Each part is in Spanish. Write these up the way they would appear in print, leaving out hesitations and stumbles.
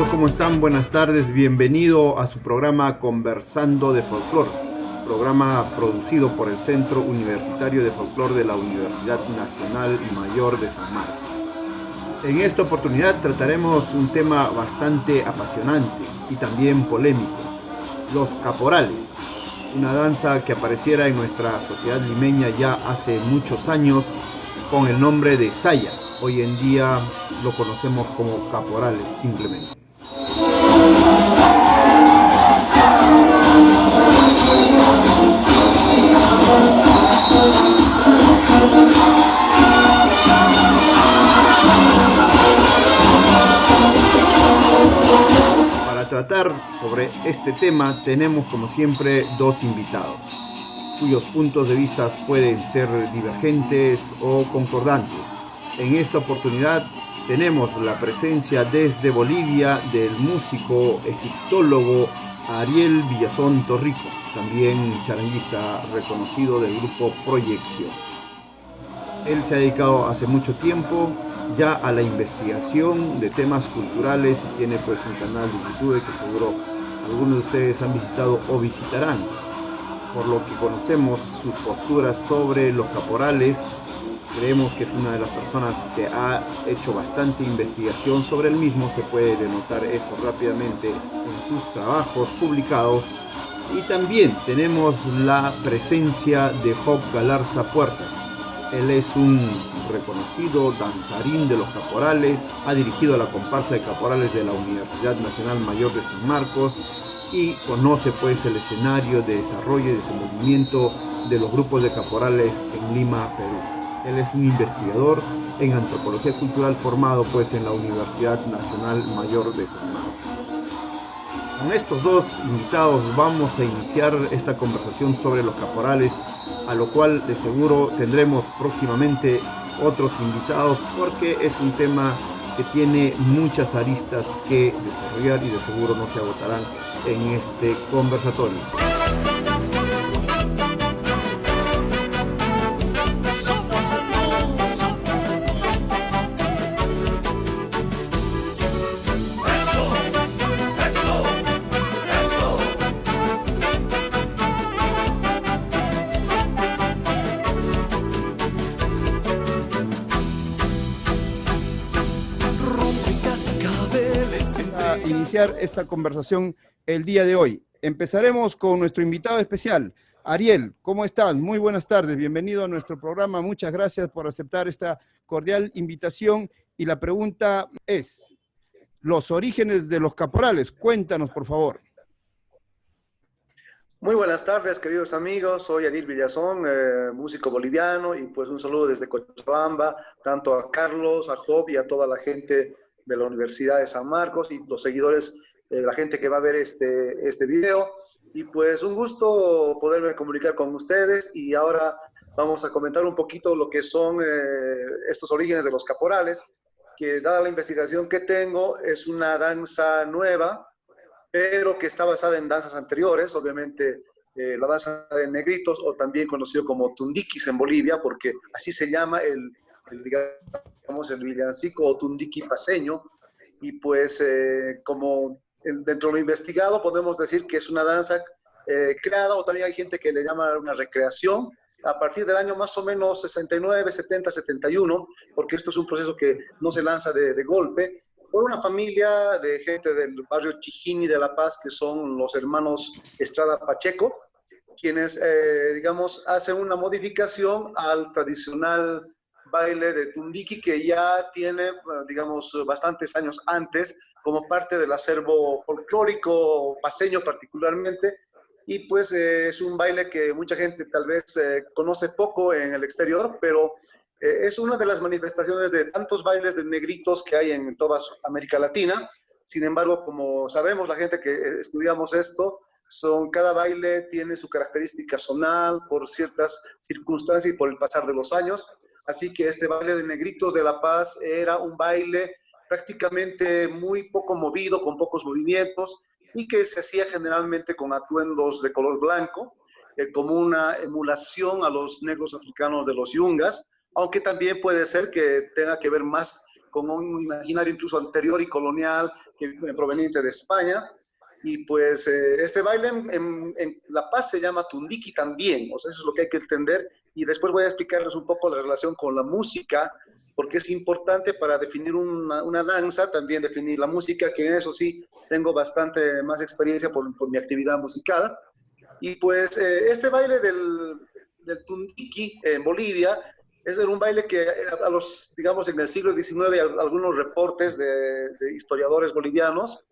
amigos, ¿cómo están? Buenas tardes, bienvenido a su programa Conversando de Folclore, programa producido por el Centro Universitario de Folclore de la Universidad Nacional Mayor de San Marcos. En esta oportunidad trataremos un tema bastante apasionante y también polémico, los caporales, una danza que apareciera en nuestra sociedad limeña ya hace muchos años con el nombre de saya. Hoy en día lo conocemos como caporales simplemente. Para tratar sobre este tema tenemos como siempre dos invitados, cuyos puntos de vista pueden ser divergentes o concordantes. En esta oportunidad tenemos la presencia desde Bolivia del músico egiptólogo Ariel Villazón Torrico, también charanguista reconocido del grupo Proyección. Él se ha dedicado hace mucho tiempo ya a la investigación de temas culturales y tiene pues un canal de YouTube que seguro algunos de ustedes han visitado o visitarán. Por lo que conocemos sus posturas sobre los caporales, creemos que es una de las personas que ha hecho bastante investigación sobre el mismo, se puede denotar eso rápidamente en sus trabajos publicados. Y también tenemos la presencia de Job Galarza Puertas. Él es un reconocido danzarín de los caporales, ha dirigido a la comparsa de caporales de la Universidad Nacional Mayor de San Marcos y conoce pues el escenario de desarrollo y desenvolvimiento de los grupos de caporales en Lima, Perú. Él es un investigador en antropología cultural formado pues en la Universidad Nacional Mayor de San Marcos. Con estos dos invitados vamos a iniciar esta conversación sobre los caporales, a lo cual de seguro tendremos próximamente otros invitados porque es un tema que tiene muchas aristas que desarrollar y de seguro no se agotarán en este conversatorio. Iniciar esta conversación el día de hoy. Empezaremos con nuestro invitado especial, Ariel. ¿Cómo estás? Muy buenas tardes, bienvenido a nuestro programa. Muchas gracias por aceptar esta cordial invitación. Y la pregunta es, los orígenes de los caporales. Cuéntanos, por favor. Muy buenas tardes, queridos amigos. Soy Ariel Villazón, músico boliviano, y pues un saludo desde Cochabamba, tanto a Carlos, a Job y a toda la gente de la Universidad de San Marcos y los seguidores, la gente que va a ver este video. Y pues un gusto poderme comunicar con ustedes, y ahora vamos a comentar un poquito lo que son estos orígenes de los caporales, que dada la investigación que tengo es una danza nueva, pero que está basada en danzas anteriores, obviamente la danza de negritos, o también conocido como tundiquis en Bolivia, porque así se llama digamos, el villancico o tundiqui paseño. Y pues como dentro de lo investigado podemos decir que es una danza creada, o también hay gente que le llama una recreación, a partir del año más o menos 69, 70, 71, porque esto es un proceso que no se lanza de golpe, por una familia de gente del barrio Chijini de La Paz, que son los hermanos Estrada Pacheco, quienes, digamos, hacen una modificación al tradicional baile de tundiqui, que ya tiene, digamos, bastantes años antes, como parte del acervo folclórico paseño particularmente, y pues es un baile que mucha gente tal vez conoce poco en el exterior, pero es una de las manifestaciones de tantos bailes de negritos que hay en toda América Latina. Sin embargo, como sabemos, la gente que estudiamos esto, cada baile tiene su característica zonal por ciertas circunstancias y por el pasar de los años. Así que este baile de negritos de La Paz era un baile prácticamente muy poco movido, con pocos movimientos, y que se hacía generalmente con atuendos de color blanco, como una emulación a los negros africanos de los yungas, aunque también puede ser que tenga que ver más con un imaginario incluso anterior y colonial proveniente de España. Y pues este baile en La Paz se llama Tundiki también, o sea, eso es lo que hay que entender. Y después voy a explicarles un poco la relación con la música, porque es importante para definir una danza, también definir la música, que en eso sí tengo bastante más experiencia por mi actividad musical. Y pues este baile del Tundiki en Bolivia es un baile que digamos, en el siglo XIX, algunos reportes de historiadores bolivianos,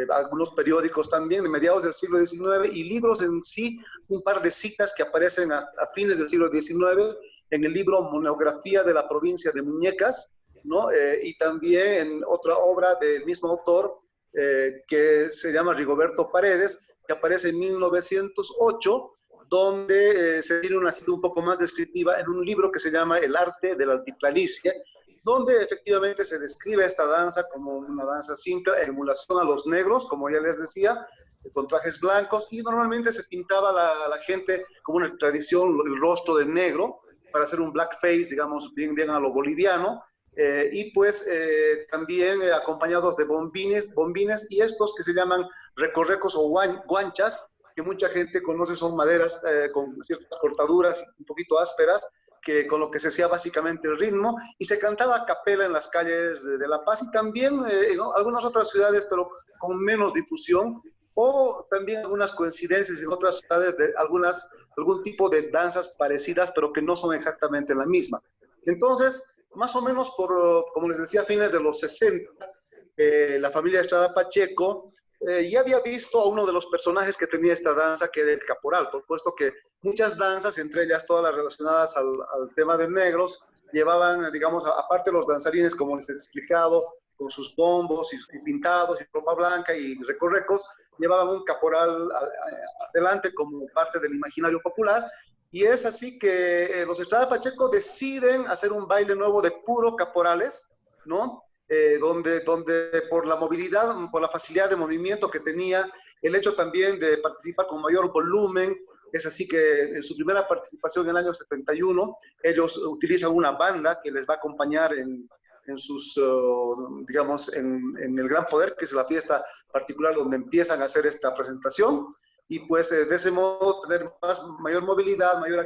algunos periódicos también de mediados del siglo XIX y libros en sí, un par de citas que aparecen a fines del siglo XIX en el libro Monografía de la provincia de Muñecas, ¿no? Y también en otra obra del mismo autor que se llama Rigoberto Paredes, que aparece en 1908, donde se tiene una cita un poco más descriptiva en un libro que se llama El arte de la altiplanicie, donde efectivamente se describe esta danza como una danza simple, emulación a los negros, como ya les decía, con trajes blancos, y normalmente se pintaba la gente como una tradición, el rostro de negro, para hacer un blackface, digamos, bien a lo boliviano, y pues también acompañados de bombines y estos que se llaman recorrecos o guanchas, que mucha gente conoce, son maderas con ciertas cortaduras un poquito ásperas, que con lo que se hacía básicamente el ritmo, y se cantaba a capela en las calles de La Paz y también en algunas otras ciudades, pero con menos difusión, o también algunas coincidencias en otras ciudades de algún tipo de danzas parecidas, pero que no son exactamente la misma. Entonces, más o menos como les decía, a fines de los 60, la familia Estrada Pacheco ya había visto a uno de los personajes que tenía esta danza, que era el caporal, por supuesto que muchas danzas, entre ellas todas las relacionadas al tema de negros, llevaban, digamos, aparte los danzarines, como les he explicado, con sus bombos y pintados y ropa blanca y recorrecos, llevaban un caporal adelante como parte del imaginario popular, y es así que los Estrada Pacheco deciden hacer un baile nuevo de puro caporales, ¿no? Donde por la movilidad, por la facilidad de movimiento que tenía, el hecho también de participar con mayor volumen, es así que en su primera participación en el año 71, ellos utilizan una banda que les va a acompañar en sus, digamos, en el Gran Poder, que es la fiesta particular donde empiezan a hacer esta presentación, y pues de ese modo tener mayor movilidad, mayor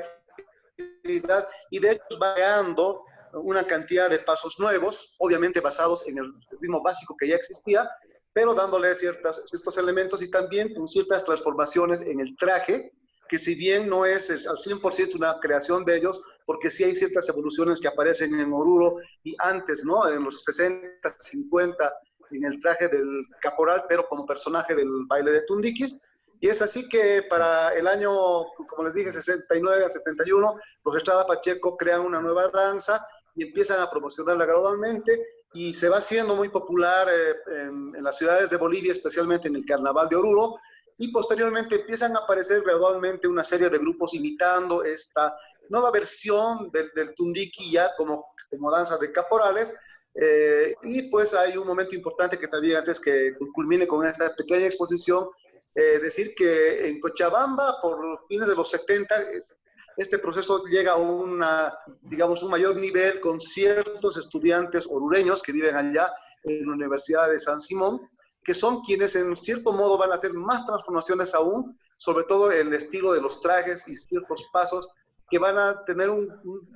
agilidad, y de hecho va creando una cantidad de pasos nuevos, obviamente basados en el ritmo básico que ya existía, pero dándole ciertos elementos y también con ciertas transformaciones en el traje, que si bien no es al 100% una creación de ellos, porque sí hay ciertas evoluciones que aparecen en Oruro y antes, ¿no? En los 60, 50, en el traje del caporal, pero como personaje del baile de Tundikis. Y es así que para el año, como les dije, 69 al 71, los Estrada Pacheco crean una nueva danza y empiezan a promocionarla gradualmente y se va haciendo muy popular en las ciudades de Bolivia, especialmente en el Carnaval de Oruro, y posteriormente empiezan a aparecer gradualmente una serie de grupos imitando esta nueva versión del Tundiki ya como danza de caporales, y pues hay un momento importante que también antes que culmine con esta pequeña exposición, decir que en Cochabamba, por fines de los 70, este proceso llega a digamos, un mayor nivel con ciertos estudiantes orureños que viven allá en la Universidad de San Simón, que son quienes en cierto modo van a hacer más transformaciones aún, sobre todo en el estilo de los trajes y ciertos pasos que van a tener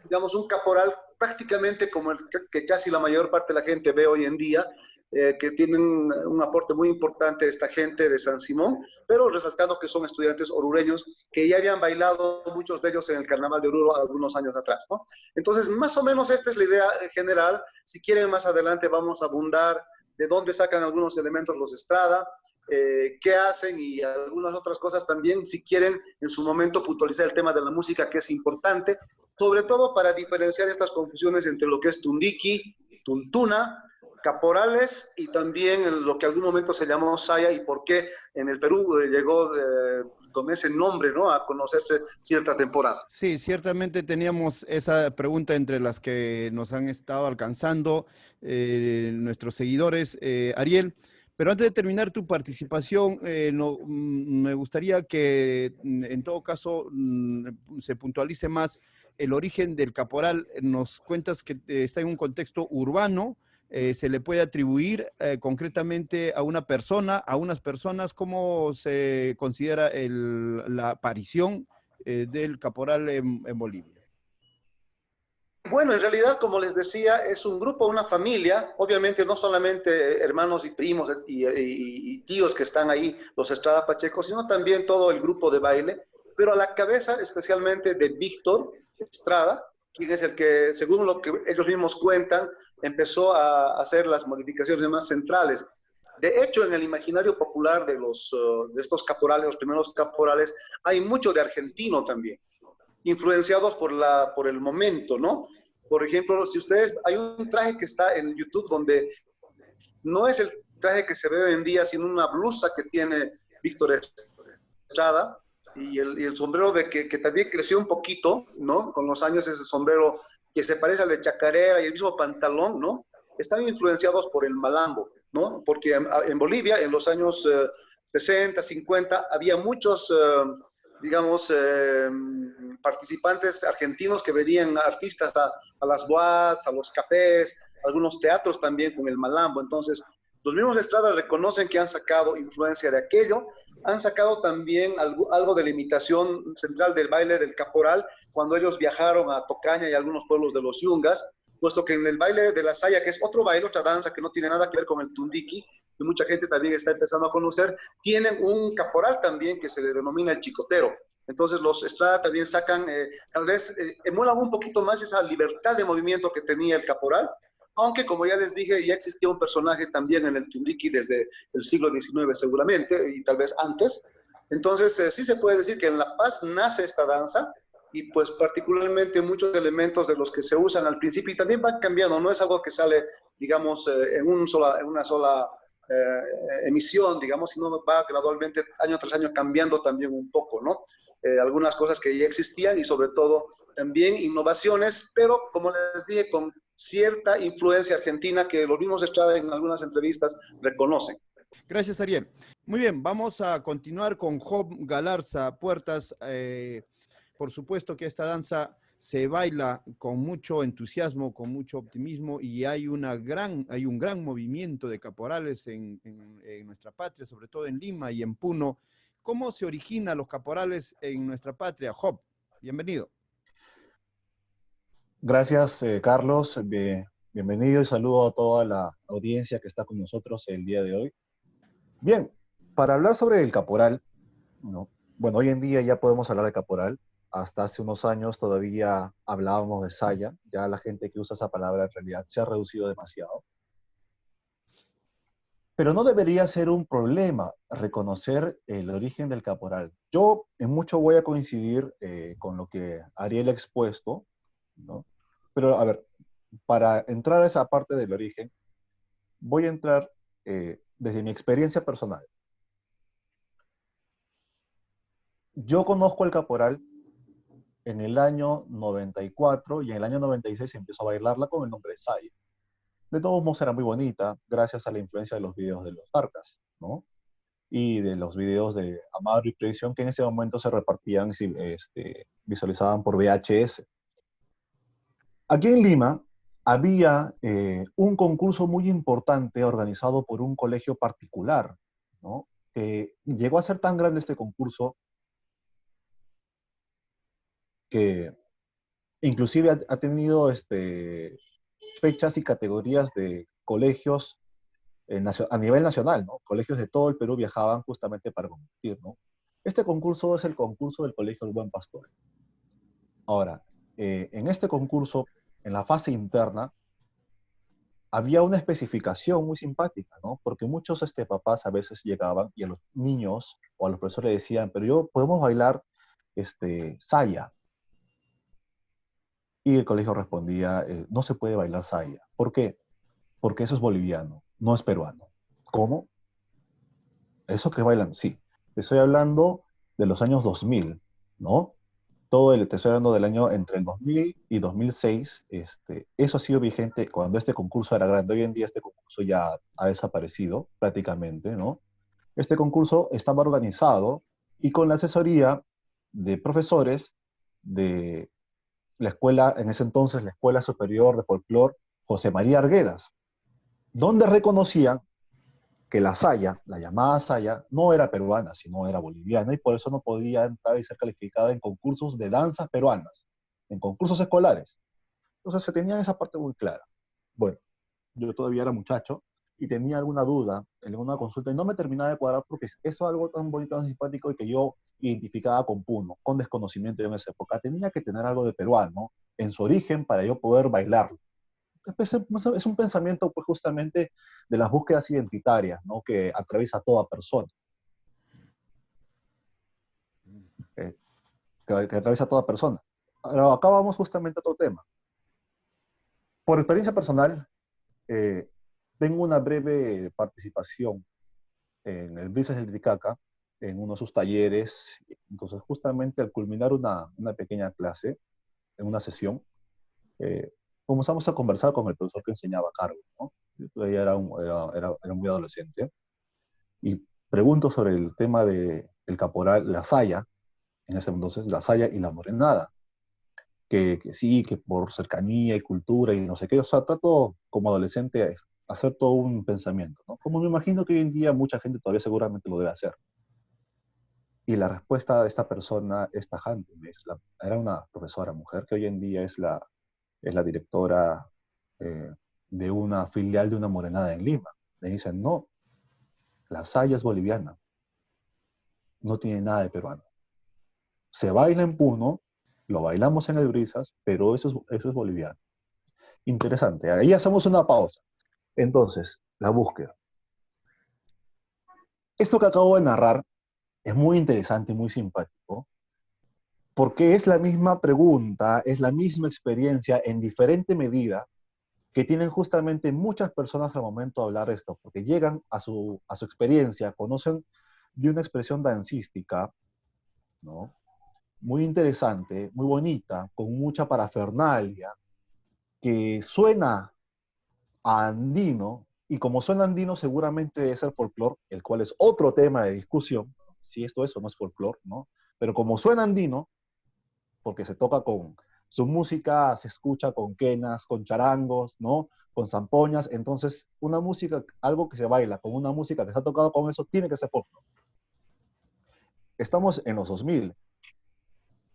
digamos, un caporal prácticamente como el que casi la mayor parte de la gente ve hoy en día, que tienen un aporte muy importante esta gente de San Simón, pero resaltando que son estudiantes orureños que ya habían bailado muchos de ellos en el Carnaval de Oruro algunos años atrás, ¿no? Entonces, más o menos esta es la idea general. Si quieren, más adelante vamos a abundar de dónde sacan algunos elementos los Estrada, qué hacen y algunas otras cosas también, si quieren en su momento puntualizar el tema de la música, que es importante, sobre todo para diferenciar estas confusiones entre lo que es Tundiki, Tuntuna, caporales y también lo que en algún momento se llamó saya y por qué en el Perú llegó con ese nombre, ¿no?, a conocerse cierta temporada. Sí, ciertamente teníamos esa pregunta entre las que nos han estado alcanzando nuestros seguidores. Ariel, pero antes de terminar tu participación, me gustaría que en todo caso se puntualice más el origen del caporal. Nos cuentas que está en un contexto urbano, se le puede atribuir concretamente a una persona, a unas personas? ¿Cómo se considera la aparición del caporal en Bolivia? Bueno, en realidad, como les decía, es un grupo, una familia, obviamente no solamente hermanos y primos y tíos que están ahí, los Estrada Pacheco, sino también todo el grupo de baile, pero a la cabeza especialmente de Víctor Estrada, quien es el que, según lo que ellos mismos cuentan, empezó a hacer las modificaciones más centrales. De hecho, en el imaginario popular de estos caporales, los primeros caporales, hay mucho de argentino también, influenciados por el momento, ¿no? Por ejemplo, si ustedes, hay un traje que está en YouTube donde no es el traje que se ve hoy en día, sino una blusa que tiene Víctor Estrada y el sombrero que también creció un poquito, ¿no? Con los años ese sombrero que se parece al de chacarera y el mismo pantalón, ¿no? Están influenciados por el malambo, ¿no? Porque en Bolivia, en los años 60, 50, había muchos, digamos, participantes argentinos que venían artistas a las boates, a los cafés, algunos teatros también con el malambo. Entonces, los mismos Estrada reconocen que han sacado influencia de aquello, han sacado también algo de la imitación central del baile del caporal cuando ellos viajaron a Tocaña y a algunos pueblos de los Yungas, puesto que en el baile de la saya, que es otro baile, otra danza que no tiene nada que ver con el tundiki, que mucha gente también está empezando a conocer, tienen un caporal también que se le denomina el chicotero. Entonces los Estrada también sacan, tal vez emulan un poquito más esa libertad de movimiento que tenía el caporal, aunque como ya les dije, ya existía un personaje también en el tundiki desde el siglo XIX seguramente, y tal vez antes. Entonces sí se puede decir que en La Paz nace esta danza, y pues particularmente muchos elementos de los que se usan al principio y también van cambiando, no es algo que sale, digamos, en una sola emisión, digamos, sino va gradualmente año tras año cambiando también un poco, ¿no? Algunas cosas que ya existían y sobre todo también innovaciones, pero como les dije, con cierta influencia argentina que los mismos Estrada en algunas entrevistas reconocen. Gracias, Ariel. Muy bien, vamos a continuar con Job Galarza Puertas. Por supuesto que esta danza se baila con mucho entusiasmo, con mucho optimismo, y hay un gran movimiento de caporales en nuestra patria, sobre todo en Lima y en Puno. ¿Cómo se originan los caporales en nuestra patria? Job, bienvenido. Gracias, Carlos. Bienvenido y saludo a toda la audiencia que está con nosotros el día de hoy. Bien, para hablar sobre el caporal, ¿no? Bueno, hoy en día ya podemos hablar de caporal. Hasta hace unos años todavía hablábamos de saya. Ya la gente que usa esa palabra en realidad se ha reducido demasiado. Pero no debería ser un problema reconocer el origen del caporal. Yo en mucho voy a coincidir con lo que Ariel ha expuesto, ¿no? Pero a ver, para entrar a esa parte del origen, voy a entrar desde mi experiencia personal. Yo conozco el caporal en el año 94 y en el año 96 empezó a bailarla con el nombre de saya. De todos modos era muy bonita, gracias a la influencia de los videos de los Tarcas, ¿no? Y de los videos de Amado y Previsión que en ese momento se repartían, visualizaban por VHS. Aquí en Lima había un concurso muy importante organizado por un colegio particular, ¿no? Que llegó a ser tan grande este concurso que inclusive ha tenido fechas y categorías de colegios a nivel nacional, ¿no? Colegios de todo el Perú viajaban justamente para competir, ¿no? Este concurso es el concurso del Colegio El Buen Pastor. Ahora, en este concurso, en la fase interna, había una especificación muy simpática, ¿no? Porque muchos papás a veces llegaban y a los niños o a los profesores les decían, pero podemos bailar saya. Y el colegio respondía, no se puede bailar saya. ¿Por qué? Porque eso es boliviano, no es peruano. ¿Cómo? ¿Eso que bailan? Sí. Te estoy hablando de los años 2000, ¿no? Te estoy hablando del año entre el 2000 y 2006. Eso ha sido vigente cuando este concurso era grande. Hoy en día este concurso ya ha desaparecido prácticamente, ¿no? Este concurso estaba organizado y con la asesoría de profesores de la escuela, en ese entonces la Escuela Superior de Folclor José María Arguedas. donde reconocían que la saya, la llamada saya, no era peruana, sino era boliviana, y por eso no podía entrar y ser calificada en concursos de danzas peruanas, en concursos escolares. Entonces se tenía esa parte muy clara. Bueno, yo todavía era muchacho y tenía alguna duda en una consulta y no me terminaba de cuadrar porque eso es algo tan bonito, tan simpático y que yo identificaba con Puno, con desconocimiento en esa época. Tenía que tener algo de peruano en su origen para yo poder bailarlo. Es un pensamiento pues justamente de las búsquedas identitarias, ¿no? Que atraviesa a toda persona, eh, que atraviesa a toda persona. Ahora, acá vamos justamente a otro tema. Por experiencia personal, eh, tengo una breve participación en el Brisas del Titicaca, en uno de sus talleres. Entonces, justamente al culminar una pequeña clase, en una sesión, eh, comenzamos a conversar con el profesor que enseñaba a cargo, ¿no? Yo todavía era muy adolescente. Y pregunto sobre el tema de el caporal, la saya, en ese entonces, la saya y la morenada. Que sí, que por cercanía y cultura y no sé qué, o sea, trato como adolescente hacer todo un pensamiento, ¿no? Como me imagino que hoy en día mucha gente todavía seguramente lo debe hacer. Y la respuesta de esta persona es tajante. Era una profesora mujer que hoy en día es la directora eh, de una filial de una morenada en Lima. Le dicen, no, la saya es boliviana, no tiene nada de peruano. Se baila en Puno, lo bailamos en el Brisas, pero eso es boliviano. Interesante. Ahí hacemos una pausa. Entonces, la búsqueda. Esto que acabo de narrar es muy interesante y muy simpático, porque es la misma pregunta, es la misma experiencia en diferente medida que tienen justamente muchas personas al momento de hablar de esto, porque llegan a su experiencia, conocen de una expresión dancística, ¿no? Muy interesante, muy bonita, con mucha parafernalia, que suena a andino, y como suena andino seguramente debe ser folclore, el cual es otro tema de discusión, si esto es o no es folclore, ¿no? Pero como suena andino, porque se toca con su música, se escucha con quenas, con charangos, ¿no? Con zampoñas, entonces una música, algo que se baila con una música que se ha tocado con eso, tiene que ser folclore. Estamos en los 2000,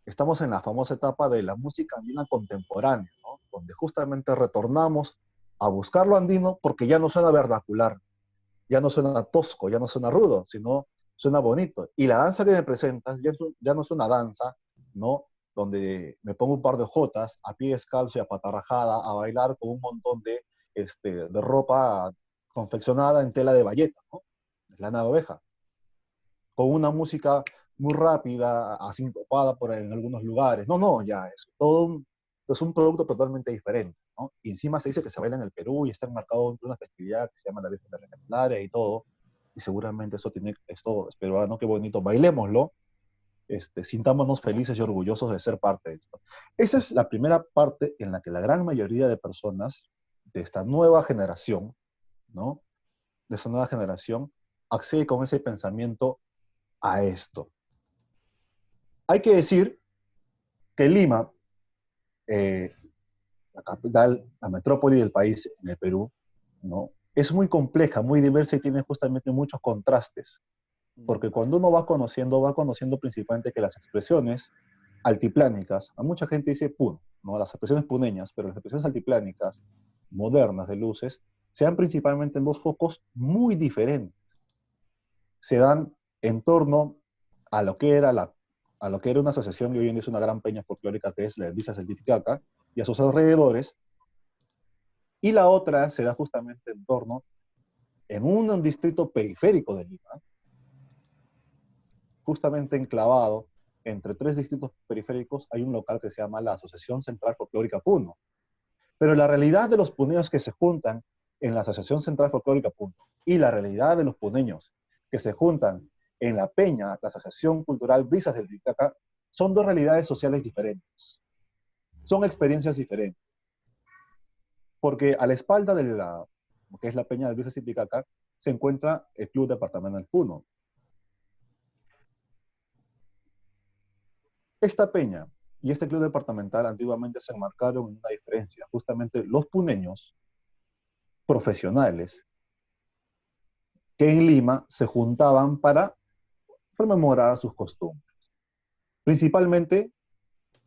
estamos en la famosa etapa de la música andina contemporánea, ¿no? Donde justamente retornamos a buscar lo andino porque ya no suena vernacular, ya no suena tosco, ya no suena rudo, sino suena bonito. Y la danza que me presentas ya no es una danza, ¿no? Donde me pongo un par de jotas a pie descalzo y a patarrajada a bailar con un montón de ropa confeccionada en tela de bayeta, ¿no? Lana de oveja, con una música muy rápida, asincopada en algunos lugares. No, no, ya es un producto totalmente diferente, ¿no? Y encima se dice que se baila en el Perú y está enmarcado en una festividad que se llama la Virgen de la Candelaria y todo. Y seguramente esto es peruano, qué bonito, bailémoslo, sintámonos felices y orgullosos de ser parte de esto. Esa es la primera parte en la que la gran mayoría de personas de esta nueva generación, ¿no? De esta nueva generación, accede con ese pensamiento a esto. Hay que decir que Lima, eh, la capital, la metrópoli del país en el Perú, ¿no? Es muy compleja, muy diversa y tiene justamente muchos contrastes, porque cuando uno va conociendo principalmente que las expresiones altiplánicas, a mucha gente dice Puno, ¿no? Las expresiones puneñas, pero las expresiones altiplánicas, modernas de luces, se dan principalmente en dos focos muy diferentes. Se dan en torno a lo que era a lo que era una asociación y hoy en día es una gran peña folclórica que es la Visa del Titicaca y a sus alrededores, y la otra se da justamente en torno en un distrito periférico de Lima, justamente enclavado entre tres distritos periféricos, hay un local que se llama la Asociación Central Folclórica Puno. Pero la realidad de los puneños que se juntan en la Asociación Central Folclórica Puno y la realidad de los puneños que se juntan en la Peña, la Asociación Cultural Brisas del Titicaca, son dos realidades sociales diferentes. Son experiencias diferentes. Porque a la espalda de lo que es la Peña del Brisas del Titicaca se encuentra el Club Departamental Puno. Esta peña y este club departamental antiguamente se enmarcaron en una diferencia. Justamente los puneños profesionales que en Lima se juntaban para rememorar sus costumbres, principalmente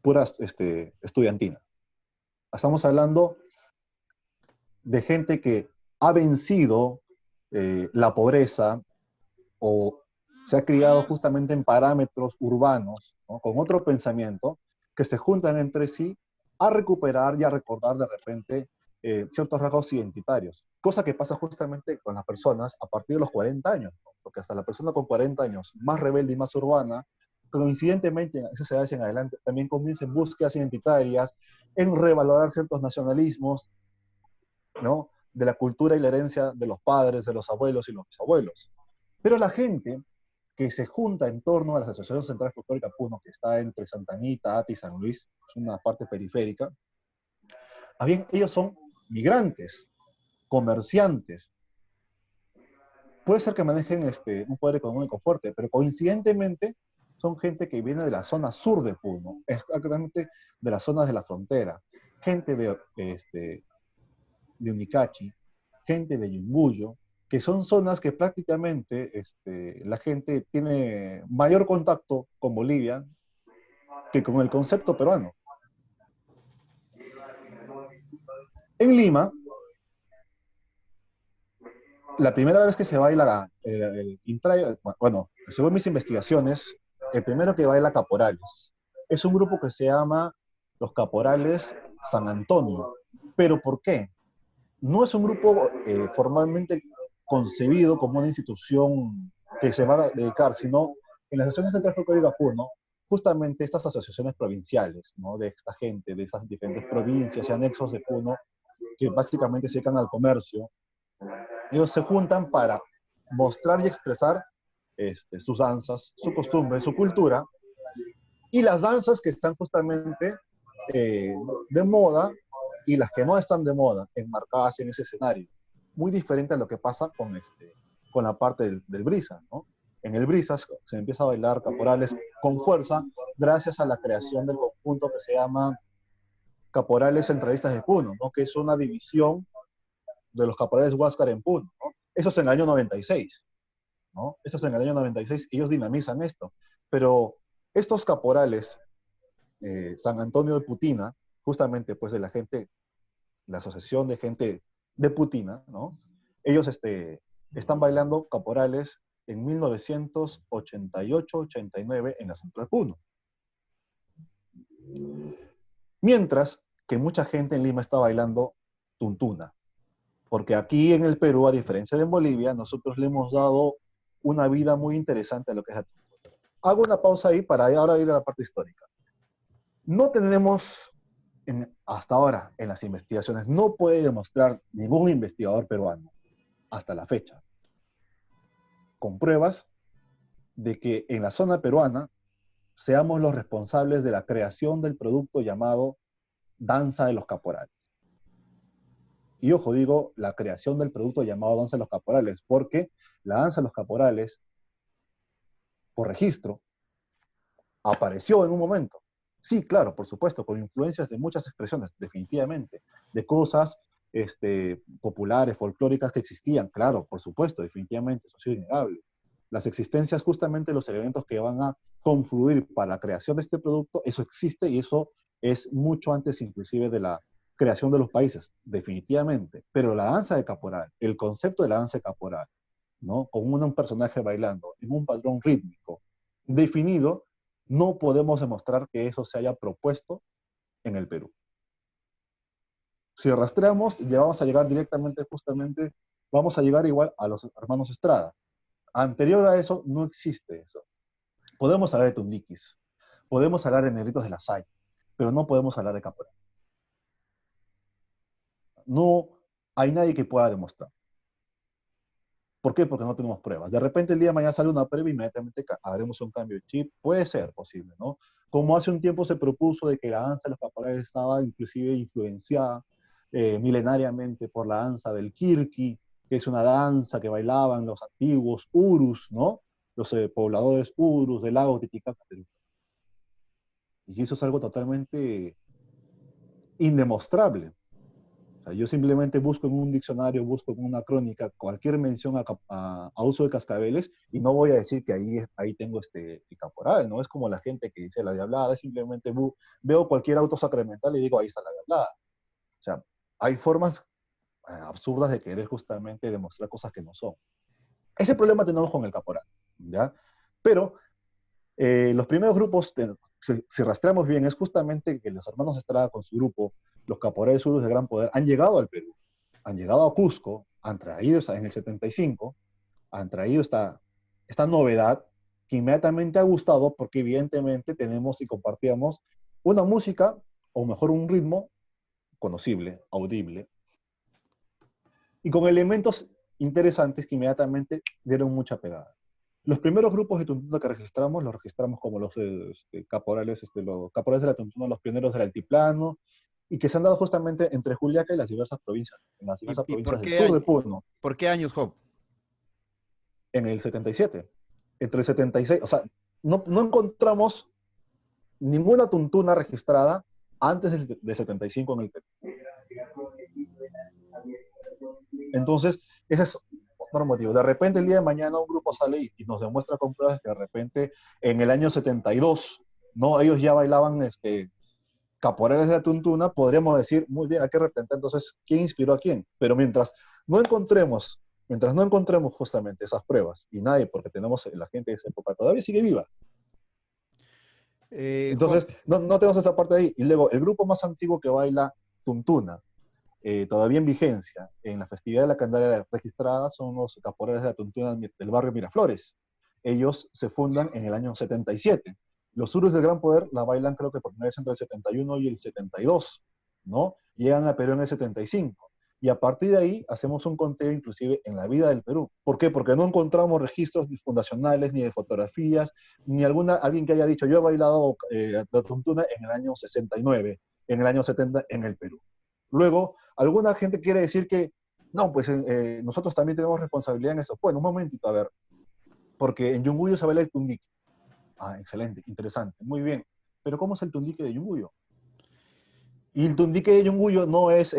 puras estudiantina. Estamos hablando de gente que ha vencido la pobreza o se ha criado justamente en parámetros urbanos, ¿no? Con otro pensamiento, que se juntan entre sí a recuperar y a recordar de repente ciertos rasgos identitarios. Cosa que pasa justamente con las personas a partir de los 40 años, ¿no? Porque hasta la persona con 40 años, más rebelde y más urbana, coincidentemente en esas edades en adelante, también comienza en búsquedas identitarias, en revalorar ciertos nacionalismos, ¿no? De la cultura y la herencia de los padres, de los abuelos y los bisabuelos. Pero la gente que se junta en torno a la Asociación Central Folclórica Puno, que está entre Santa Anita, Ata y San Luis, es una parte periférica, bien, ellos son migrantes, comerciantes. Puede ser que manejen un poder económico fuerte, pero coincidentemente son gente que viene de la zona sur de Puno, exactamente de las zonas de la frontera, gente de Unicachi, gente de Yunguyo, que son zonas que prácticamente la gente tiene mayor contacto con Bolivia que con el concepto peruano. En Lima, la primera vez que se baila bueno, según mis investigaciones, el primero que baila Caporales es un grupo que se llama los Caporales San Antonio. ¿Pero por qué? No es un grupo formalmente concebido como una institución que se va a dedicar, sino en la Asociación Central Folclórica Puno, justamente estas asociaciones provinciales, ¿no? De esta gente, de esas diferentes provincias y anexos de Puno, que básicamente se dedican al comercio, ellos se juntan para mostrar y expresar sus danzas, su costumbre, su cultura, y las danzas que están justamente eh, de moda y las que no están de moda, enmarcadas en ese escenario. Muy diferente a lo que pasa con la parte del brisa, ¿no? En el brisa se empieza a bailar caporales con fuerza gracias a la creación del conjunto que se llama Caporales Centralistas de Puno, ¿no? Que es una división de los caporales Huáscar en Puno, ¿no? Eso es en el año 96, ¿no? Eso es en el año 96, ellos dinamizan esto. Pero estos caporales, San Antonio de Putina, justamente pues de la gente, la asociación de gente de Putina, ¿no? Ellos están bailando caporales en 1988-89 en la Central Puno. Mientras que mucha gente en Lima está bailando tuntuna. Porque aquí en el Perú, a diferencia de en Bolivia, nosotros le hemos dado una vida muy interesante a lo que es la tuntuna. Hago una pausa ahí para ahora ir a la parte histórica. No tenemos, hasta ahora, en las investigaciones, no puede demostrar ningún investigador peruano, hasta la fecha, con pruebas de que en la zona peruana seamos los responsables de la creación del producto llamado danza de los caporales. Y ojo, digo la creación del producto llamado danza de los caporales, porque la danza de los caporales, por registro, apareció en un momento. Sí, claro, por supuesto, con influencias de muchas expresiones, definitivamente, de cosas populares, folclóricas que existían, claro, por supuesto, definitivamente, eso ha sido innegable. Las existencias, justamente los elementos que van a confluir para la creación de este producto, eso existe y eso es mucho antes inclusive de la creación de los países, definitivamente. Pero la danza de caporal, el concepto de la danza de caporal, ¿no? Con un personaje bailando en un patrón rítmico definido, no podemos demostrar que eso se haya propuesto en el Perú. Si rastreamos, ya vamos a llegar directamente, justamente, vamos a llegar igual a los hermanos Estrada. Anterior a eso, no existe eso. Podemos hablar de Tundiquis, podemos hablar de Negritos de la Salle, pero no podemos hablar de caporal. No hay nadie que pueda demostrar. ¿Por qué? Porque no tenemos pruebas. De repente el día de mañana sale una prueba y inmediatamente haremos un cambio de chip. Puede ser posible, ¿no? Como hace un tiempo se propuso de que la danza de los caporales estaba inclusive influenciada milenariamente por la danza del Kirki, que es una danza que bailaban los antiguos Urus, ¿no? Los pobladores Urus del lago Titicaca, Perú. Y eso es algo totalmente indemostrable. sea, yo simplemente busco en un diccionario, busco en una crónica cualquier mención a uso de cascabeles y no voy a decir que ahí tengo el caporal, ¿no? Es como la gente que dice la diablada, simplemente veo cualquier auto sacramental y digo, ahí está la diablada. O sea, hay formas absurdas de querer justamente demostrar cosas que no son. Ese problema tenemos con el caporal, ¿ya? Pero los primeros grupos, si rastreamos bien, es justamente que los hermanos Estrada con su grupo, los caporales suros de gran poder, han llegado al Perú, han llegado a Cusco, han traído en el 75, han traído esta novedad que inmediatamente ha gustado porque evidentemente tenemos y compartíamos una música, o mejor un ritmo, conocible, audible, y con elementos interesantes que inmediatamente dieron mucha pegada. Los primeros grupos de tuntuna que registramos, los registramos como los caporales, los caporales de la tuntuna, los pioneros del altiplano, y que se han dado justamente entre Juliaca y las diversas provincias, en las diversas ¿Y provincias del sur de Puno. por qué años, Job? En el 77. Entre el 76, o sea, no encontramos ninguna tuntuna registrada antes del 75 en el Perú. Entonces, ese es otro motivo. De repente, el día de mañana, un grupo sale y nos demuestra con pruebas que de repente, en el año 72, ¿no? Ellos ya bailaban caporales de la tuntuna, podríamos decir, muy bien, hay que replantear entonces quién inspiró a quién. Pero mientras no encontremos justamente esas pruebas, y nadie, porque tenemos la gente de esa época, todavía sigue viva. Entonces, no tenemos esa parte ahí. Y luego, el grupo más antiguo que baila tuntuna, todavía en vigencia, en la festividad de la Candelaria registrada, son los caporales de la tuntuna del barrio Miraflores. Ellos se fundan en el año 77. Los suros del Gran Poder la bailan creo que por primera vez entre el 71 y el 72, ¿no? Llegan a Perú en el 75. Y a partir de ahí hacemos un conteo inclusive en la vida del Perú. ¿Por qué? Porque no encontramos registros ni fundacionales, ni de fotografías, ni alguien que haya dicho, yo he bailado la tuntuna en el año 69, en el año 70 en el Perú. Luego, alguna gente quiere decir que, no, pues nosotros también tenemos responsabilidad en eso. Bueno, un momentito, a ver, porque en Yunguyo se baila el tundique. Ah, excelente, interesante, muy bien. Pero ¿cómo es el tundique de Yunguyo? Y el tundique de Yunguyo no es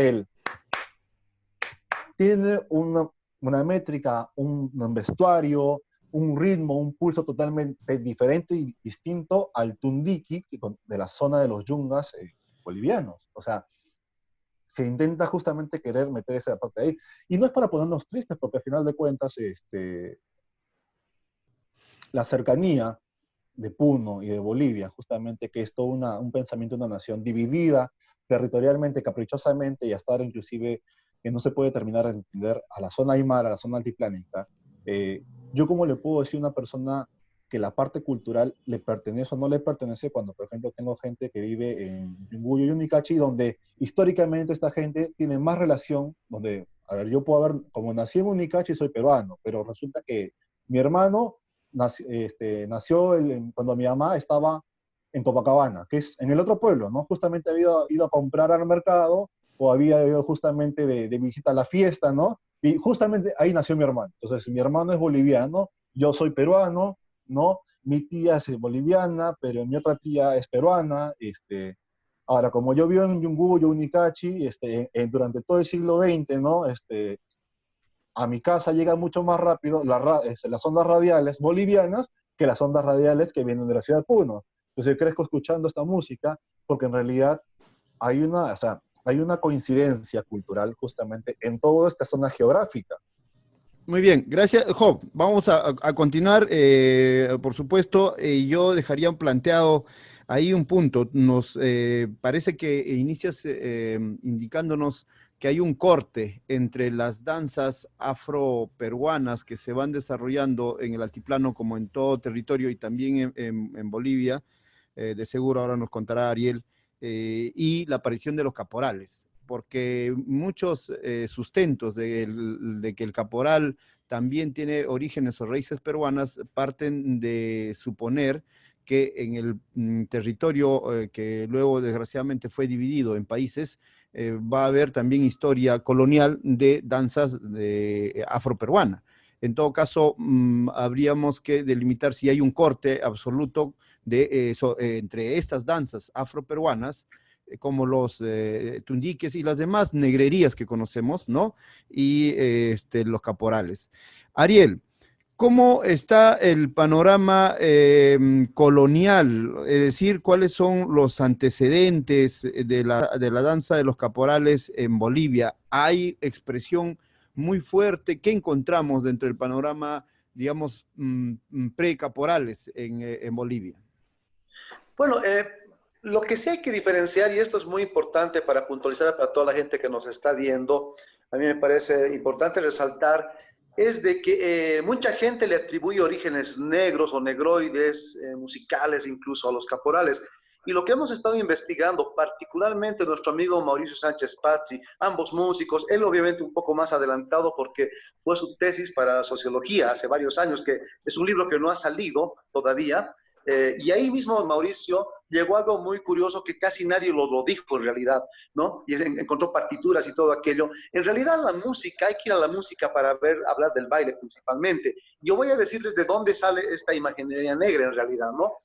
tiene una métrica, un vestuario, un ritmo, un pulso totalmente diferente y distinto al tundique de la zona de los yungas bolivianos. O sea, se intenta justamente querer meter esa parte ahí. Y no es para ponernos tristes, porque al final de cuentas, la cercanía de Puno y de Bolivia, justamente que es todo un pensamiento de una nación dividida territorialmente, caprichosamente, y hasta ahora inclusive que no se puede terminar de entender a la zona aymara, a la zona altiplánica. Yo cómo le puedo decir a una persona que la parte cultural le pertenece o no le pertenece cuando, por ejemplo, tengo gente que vive en Yunguyo y Unicachi, donde históricamente esta gente tiene más relación, donde, a ver, yo puedo haber, como nací en Unicachi, soy peruano, pero resulta que mi hermano nació cuando mi mamá estaba en Copacabana, que es en el otro pueblo, ¿no? Justamente había ido a comprar al mercado o había ido justamente de visita a la fiesta, ¿no? Y justamente ahí nació mi hermano. Entonces, mi hermano es boliviano, yo soy peruano, ¿no? Mi tía es boliviana, pero mi otra tía es peruana. Ahora, como yo vivo en Yunguyo, Unicachi, durante todo el siglo XX, ¿no? A mi casa llegan mucho más rápido las ondas radiales bolivianas que las ondas radiales que vienen de la ciudad de Puno. Entonces yo crezco escuchando esta música porque en realidad hay una coincidencia cultural justamente en toda esta zona geográfica. Muy bien, gracias, Job. Vamos a continuar. Por supuesto, yo dejaría planteado ahí un punto. Nos parece que inicias indicándonos que hay un corte entre las danzas afroperuanas que se van desarrollando en el altiplano como en todo territorio y también en Bolivia, de seguro ahora nos contará Ariel, y la aparición de los caporales, porque muchos sustentos de que el caporal también tiene orígenes o raíces peruanas parten de suponer que en el territorio que luego desgraciadamente fue dividido en países, va a haber también historia colonial de danzas afroperuana. En todo caso, habríamos que delimitar si hay un corte absoluto entre estas danzas afroperuanas como los tundiques y las demás negrerías que conocemos, ¿no? Y los caporales. Ariel, ¿cómo está el panorama colonial? Es decir, ¿cuáles son los antecedentes de la danza de los caporales en Bolivia? ¿Hay expresión muy fuerte? ¿Qué encontramos dentro del panorama, digamos, pre-caporales en Bolivia? Bueno, lo que sí hay que diferenciar, y esto es muy importante para puntualizar para toda la gente que nos está viendo, a mí me parece importante resaltar, es de que mucha gente le atribuye orígenes negros o negroides, musicales incluso a los caporales. Y lo que hemos estado investigando, particularmente nuestro amigo Mauricio Sánchez Pazzi, ambos músicos, él obviamente un poco más adelantado porque fue su tesis para sociología hace varios años, que es un libro que no ha salido todavía, y ahí mismo Mauricio llegó a algo muy curioso que casi nadie lo dijo en realidad, ¿no? Y encontró partituras y todo aquello. En realidad la música, hay que ir a la música para hablar del baile principalmente. Yo voy a decirles de dónde sale esta imaginería negra en realidad, ¿no?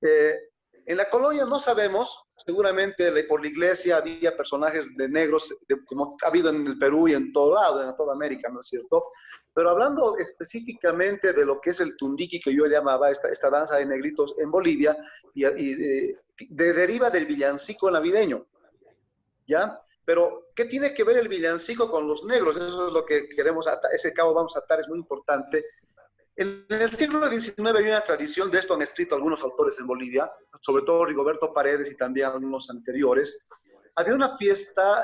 Eh, en la colonia no sabemos, seguramente por la iglesia había personajes de negros, como ha habido en el Perú y en todo lado, en toda América, ¿no es cierto? Pero hablando específicamente de lo que es el tundiqui, que yo llamaba esta danza de negritos en Bolivia, deriva del villancico navideño, ¿ya? Pero, ¿qué tiene que ver el villancico con los negros? Eso es lo que queremos atar, ese cabo vamos a atar, es muy importante. En el siglo XIX hay una tradición, de esto han escrito algunos autores en Bolivia, sobre todo Rigoberto Paredes y también algunos anteriores. Había una fiesta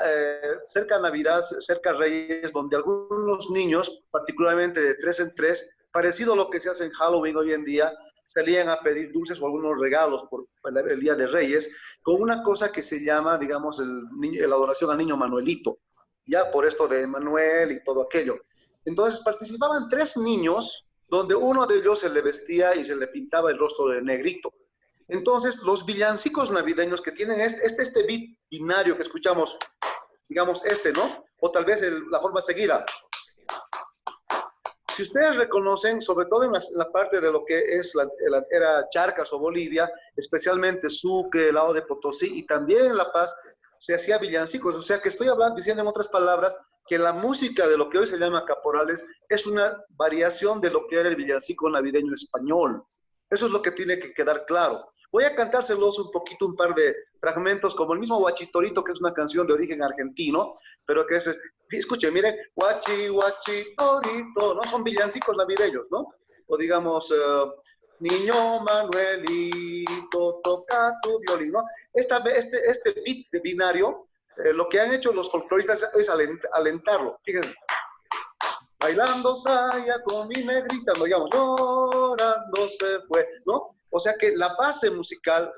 cerca de Navidad, cerca de Reyes, donde algunos niños, particularmente de 3 en 3, parecido a lo que se hace en Halloween hoy en día, salían a pedir dulces o algunos regalos por el Día de Reyes, con una cosa que se llama, digamos, la adoración al niño Manuelito, ya por esto de Manuel y todo aquello. Entonces participaban 3 niños, donde uno de ellos se le vestía y se le pintaba el rostro de negrito. Entonces, los villancicos navideños que tienen este beat binario que escuchamos, digamos ¿no? O tal vez la forma seguida. Si ustedes reconocen, sobre todo en la parte de lo que es era Charcas o Bolivia, especialmente Sucre, el lado de Potosí y también en La Paz, se hacía villancicos. O sea que estoy diciendo en otras palabras que la música de lo que hoy se llama caporales es una variación de lo que era el villancico navideño español. Eso es lo que tiene que quedar claro. Voy a cantárselos un poquito, un par de fragmentos, como el mismo Huachitorito, que es una canción de origen argentino, pero que es, escuchen, miren, Huachi, Huachitorito, ¿no? Son villancicos navideños, ¿no? O digamos, Niño Manuelito, toca tu violín, ¿no? Este beat de binario, lo que han hecho los folcloristas es alentarlo. Fíjense. Bailando saya con mi negrita, no, digamos, llorando se fue, ¿no? O sea que la base musical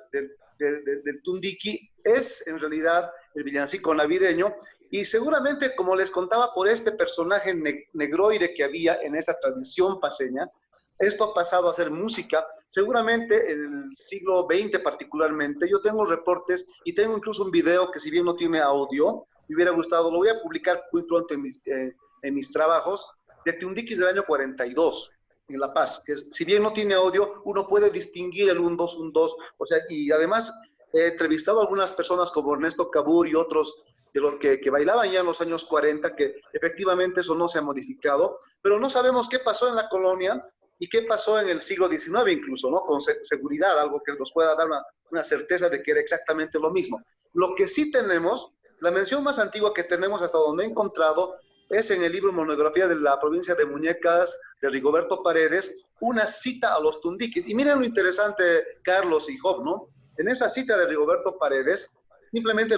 del tundiqui es en realidad el villancico navideño, y seguramente, como les contaba, por este personaje negroide que había en esa tradición paseña, esto ha pasado a ser música, seguramente en el siglo XX particularmente. Yo tengo reportes y tengo incluso un video que, si bien no tiene audio, me hubiera gustado, lo voy a publicar muy pronto en mis trabajos, de tundiquis del año 42, en La Paz, que si bien no tiene audio, uno puede distinguir el 1-2, 1-2, o sea, y además he entrevistado a algunas personas como Ernesto Cabur y otros de los que bailaban ya en los años 40, que efectivamente eso no se ha modificado, pero no sabemos qué pasó en la colonia y qué pasó en el siglo XIX incluso, ¿no? Con seguridad, algo que nos pueda dar una certeza de que era exactamente lo mismo. Lo que sí tenemos, la mención más antigua que tenemos hasta donde he encontrado, es en el libro Monografía de la provincia de Muñecas de Rigoberto Paredes, una cita a los tundiquis. Y miren lo interesante, Carlos y Job, ¿no? En esa cita de Rigoberto Paredes, simplemente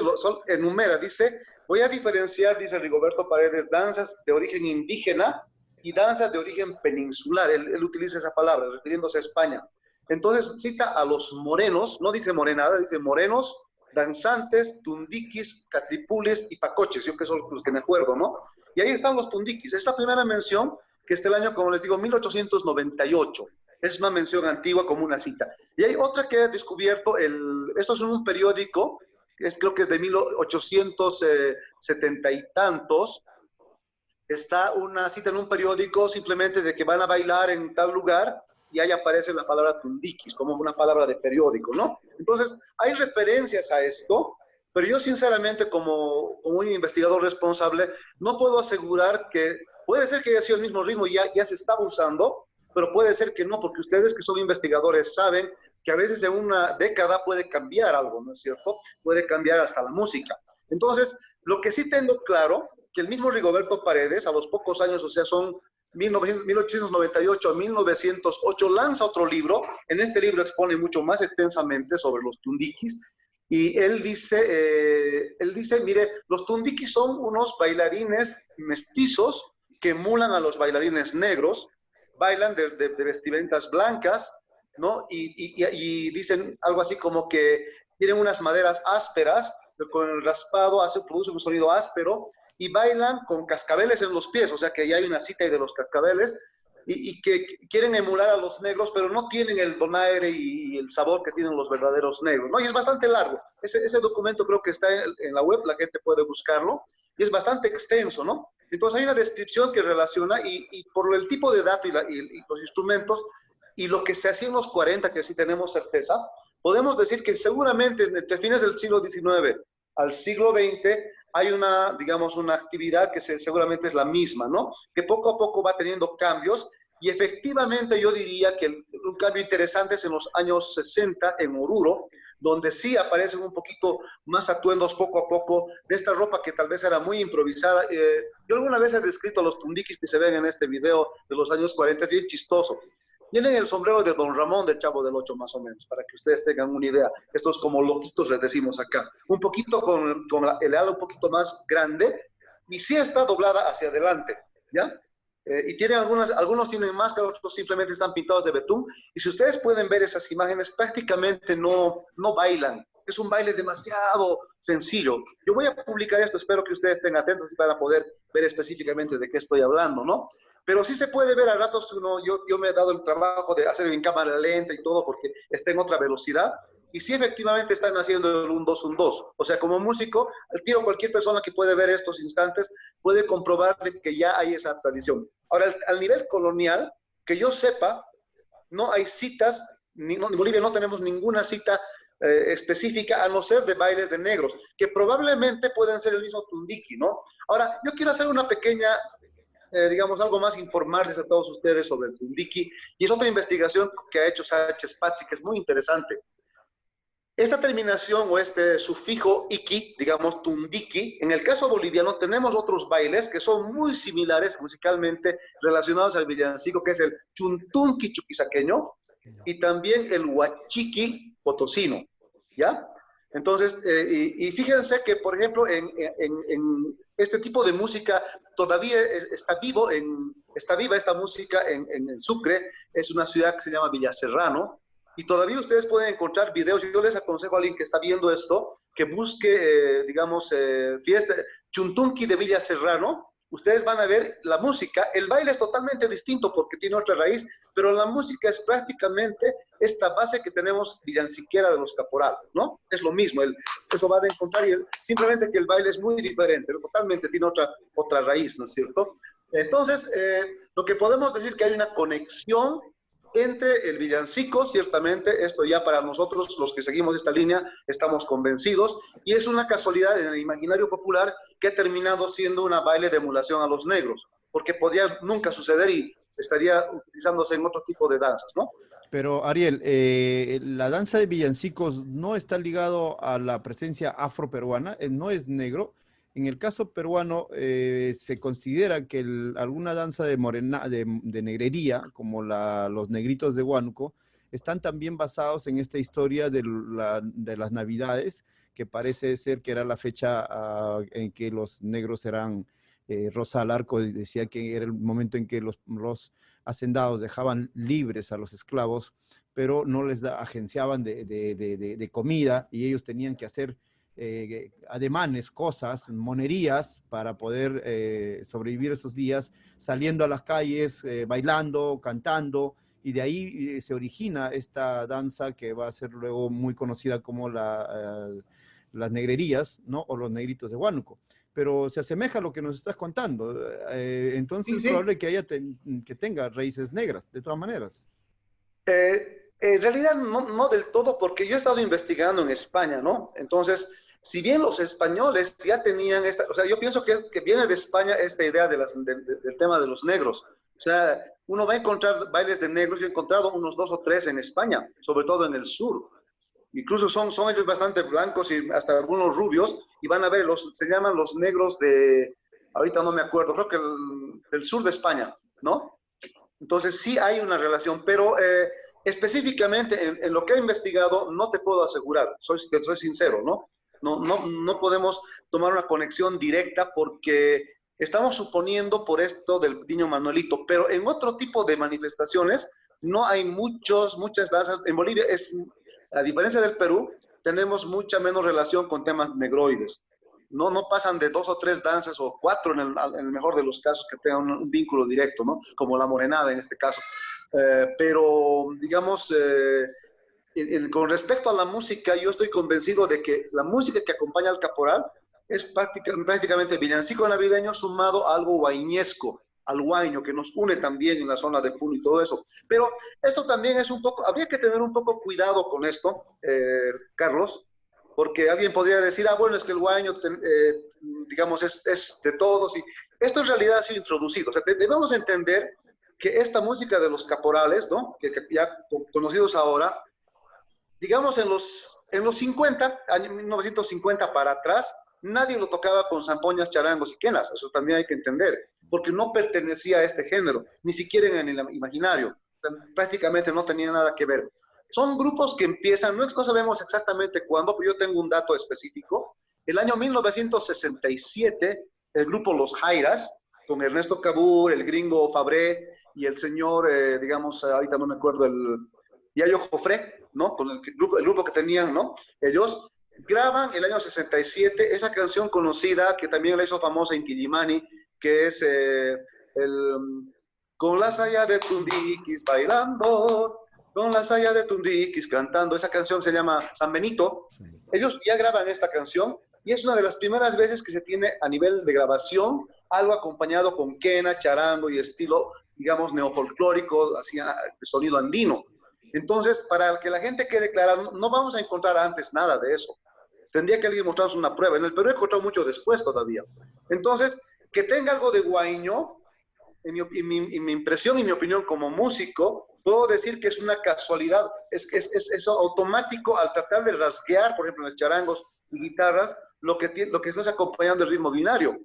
enumera, dice, voy a diferenciar, dice Rigoberto Paredes, danzas de origen indígena y danzas de origen peninsular. Él utiliza esa palabra, refiriéndose a España. Entonces cita a los morenos, no dice morenada, dice morenos, danzantes, tundiquis, catripules y pacoches, yo que son los que me acuerdo, ¿no? Y ahí están los tundiquis. Esta primera mención, que está el año, como les digo, 1898. Es una mención antigua como una cita. Y hay otra que he descubierto, esto es en un periódico, creo que es de 1870 y tantos. Está una cita en un periódico simplemente de que van a bailar en tal lugar, y ahí aparece la palabra tundiquis como una palabra de periódico, ¿no? Entonces, hay referencias a esto, Pero yo sinceramente, como un investigador responsable, no puedo asegurar que puede ser que haya sido el mismo ritmo y ya se estaba usando, pero puede ser que no, porque ustedes que son investigadores saben que a veces en una década puede cambiar algo, ¿no es cierto? Puede cambiar hasta la música. Entonces, lo que sí tengo claro, que el mismo Rigoberto Paredes, a los pocos años, o sea, son 1898 a 1908, lanza otro libro. En este libro expone mucho más extensamente sobre los tundikis. Y él dice, mire, los tundikis son unos bailarines mestizos que emulan a los bailarines negros, bailan de vestimentas blancas, ¿no? Y dicen algo así como que tienen unas maderas ásperas, con el raspado produce un sonido áspero, y bailan con cascabeles en los pies, o sea que ya hay una cita ahí de los cascabeles, y que quieren emular a los negros, pero no tienen el donaire y el sabor que tienen los verdaderos negros, ¿no? Y es bastante largo. Ese documento creo que está en la web, la gente puede buscarlo, y es bastante extenso, ¿no? Entonces hay una descripción que relaciona, y por el tipo de dato y los instrumentos, y lo que se hacía en los 40, que sí tenemos certeza, podemos decir que seguramente entre fines del siglo XIX al siglo XX hay una, digamos, una actividad que seguramente es la misma, ¿no? Que poco a poco va teniendo cambios, y efectivamente yo diría que un cambio interesante es en los años 60 en Oruro, donde sí aparecen un poquito más atuendos poco a poco de esta ropa que tal vez era muy improvisada. Yo alguna vez he descrito a los tundikis que se ven en este video de los años 40, es bien chistoso. Tienen el sombrero de Don Ramón del Chavo del Ocho, más o menos, para que ustedes tengan una idea. Estos como loquitos les decimos acá. Un poquito con el ala un poquito más grande, y sí está doblada hacia adelante, ¿ya? Y tienen algunos tienen máscara, otros simplemente están pintados de betún. Y si ustedes pueden ver esas imágenes, prácticamente no bailan. Es un baile demasiado sencillo. Yo voy a publicar esto, espero que ustedes estén atentos y para poder ver específicamente de qué estoy hablando, ¿no? Pero sí se puede ver a ratos. Yo me he dado el trabajo de hacer en cámara lenta y todo porque está en otra velocidad. Y sí, efectivamente están haciendo el 1-2-1-2. O sea, como músico, al tiro cualquier persona que puede ver estos instantes puede comprobar de que ya hay esa tradición. Ahora, al nivel colonial, que yo sepa, no hay citas, en Bolivia no tenemos ninguna cita específica, a no ser de bailes de negros, que probablemente pueden ser el mismo tundiki, ¿no? Ahora, yo quiero hacer una pequeña, digamos, algo más, informarles a todos ustedes sobre el tundiki, y es otra investigación que ha hecho Sánchez Pazzi, que es muy interesante. Esta terminación o este sufijo iki, digamos tundiki, en el caso boliviano tenemos otros bailes que son muy similares musicalmente relacionados al villancico, que es el chuntunqui chuquisaqueño y también el huachiqui potosino, ¿ya? Entonces, y fíjense que, por ejemplo, en este tipo de música todavía está viva esta música en Sucre, es una ciudad que se llama Villaserrano, y todavía ustedes pueden encontrar videos. Yo les aconsejo a alguien que está viendo esto que busque, digamos, fiesta Chuntunqui de Villa Serrano. Ustedes van a ver la música. El baile es totalmente distinto porque tiene otra raíz, pero la música es prácticamente esta base que tenemos villanciquera de los caporales, ¿no? Es lo mismo. Eso van a encontrar, simplemente que el baile es muy diferente, totalmente tiene otra raíz, ¿no es cierto? Entonces, lo que podemos decir que hay una conexión entre el villancico, ciertamente, esto ya para nosotros, los que seguimos esta línea, estamos convencidos, y es una casualidad en el imaginario popular que ha terminado siendo una baile de emulación a los negros, porque podría nunca suceder y estaría utilizándose en otro tipo de danzas, ¿no? Pero Ariel, la danza de villancicos no está ligado a la presencia afroperuana, no es negro. En el caso peruano se considera que alguna danza de negrería, como los negritos de Huánuco, están también basados en esta historia de las Navidades, que parece ser que era la fecha en que los negros eran Rosa al Arco, decía que era el momento en que los hacendados dejaban libres a los esclavos, pero no les agenciaban de comida, y ellos tenían que hacer ademanes, cosas, monerías para poder sobrevivir esos días, saliendo a las calles, bailando, cantando, y de ahí se origina esta danza que va a ser luego muy conocida como las negrerías, ¿no? O los negritos de Huánuco. Pero se asemeja a lo que nos estás contando. Entonces Sí. es probable que que tenga raíces negras, de todas maneras. En realidad no del todo, porque yo he estado investigando en España, ¿no? Entonces, Si bien los españoles ya tenían esta, o sea, yo pienso que viene de España esta idea del tema de los negros. O sea, uno va a encontrar bailes de negros, yo he encontrado unos 2 o 3 en España, sobre todo en el sur. Incluso son ellos bastante blancos y hasta algunos rubios, y van a ver, se llaman los negros de, ahorita no me acuerdo, creo que del sur de España, ¿no? Entonces sí hay una relación, pero específicamente en lo que he investigado no te puedo asegurar, soy sincero, ¿no? No podemos tomar una conexión directa porque estamos suponiendo por esto del niño Manuelito, pero en otro tipo de manifestaciones no hay muchas danzas. En Bolivia, a diferencia del Perú, tenemos mucha menos relación con temas negroides. No pasan de 2 o 3 danzas o 4 en el mejor de los casos que tengan un vínculo directo, ¿no? Como la morenada en este caso. Pero, digamos, con respecto a la música, yo estoy convencido de que la música que acompaña al caporal es prácticamente villancico navideño sumado a algo guaiñesco, al guaño, que nos une también en la zona de Puno y todo eso. Pero esto también es un poco, habría que tener un poco cuidado con esto, Carlos, porque alguien podría decir, bueno, es que el guaño, digamos, es de todos, y esto en realidad ha sido introducido. O sea, debemos entender que esta música de los caporales, ¿no? Que ya conocidos ahora, digamos, en los 50, años 1950 para atrás, nadie lo tocaba con zampoñas, charangos y quenas. Eso también hay que entender, porque no pertenecía a este género, ni siquiera en el imaginario. Prácticamente no tenía nada que ver. Son grupos que empiezan, no sabemos exactamente cuándo, pero yo tengo un dato específico. El año 1967, el grupo Los Jairas, con Ernesto Cabur, el gringo Fabré y el señor, digamos, ahorita no me acuerdo, el Yayo Jofré, ¿no? Con el grupo que tenían, ¿no? Ellos graban el año 67 esa canción conocida que también la hizo famosa Inti Illimani, que es con la saya de Tundiquis bailando, con la saya de Tundiquis cantando. Esa canción se llama San Benito. Sí. Ellos ya graban esta canción y es una de las primeras veces que se tiene a nivel de grabación algo acompañado con quena, charango y estilo, digamos, neofolclórico, así, sonido andino. Entonces, para que la gente quede clara, no vamos a encontrar antes nada de eso. Tendría que alguien mostrarnos una prueba. En el Perú he encontrado mucho después todavía. Entonces, que tenga algo de guaño, en mi impresión y mi opinión como músico, puedo decir que es una casualidad. Es automático al tratar de rasguear, por ejemplo, en los charangos y guitarras, lo que estás acompañando el ritmo binario.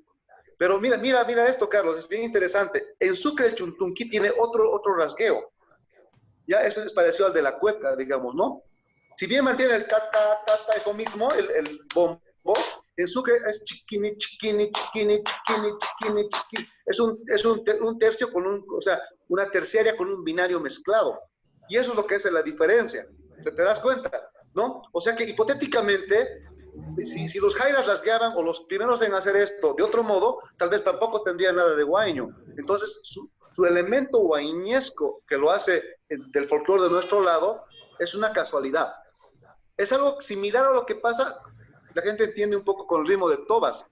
Pero mira esto, Carlos, es bien interesante. En Sucre, el chuntunqui tiene otro rasgueo. Ya eso es parecido al de la cueca, digamos, ¿no? Si bien mantiene el ta-ta-ta-ta, eso mismo, el bombo, en Sucre es chiquini, chiquini, chiquini, chiquini, chiquini, chiquini. Es un tercio con o sea, una terciaria con un binario mezclado. Y eso es lo que hace la diferencia. ¿Te das cuenta? ¿No? O sea que hipotéticamente, si los jairas rasgueaban o los primeros en hacer esto de otro modo, tal vez tampoco tendrían nada de guaño. Entonces, su elemento guaiñesco que lo hace del folclore de nuestro lado es una casualidad. Es algo similar a lo que pasa, la gente entiende un poco con el ritmo de tobas.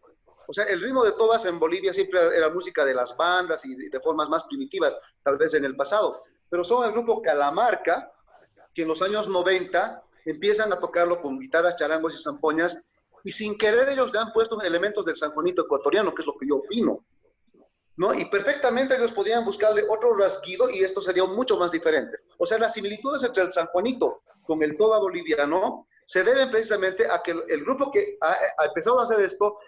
O sea, el ritmo de tobas en Bolivia siempre era música de las bandas y de formas más primitivas, tal vez en el pasado. Pero son el grupo Calamarca, que en los años 90 empiezan a tocarlo con guitarras, charangos y zampoñas, y sin querer ellos le han puesto elementos del San Juanito ecuatoriano, que es lo que yo opino, ¿no? Y perfectamente ellos podían buscarle otro rasguido y esto sería mucho más diferente. O sea, las similitudes entre el San Juanito con el toba boliviano se deben precisamente a que el grupo que ha empezado a hacer esto,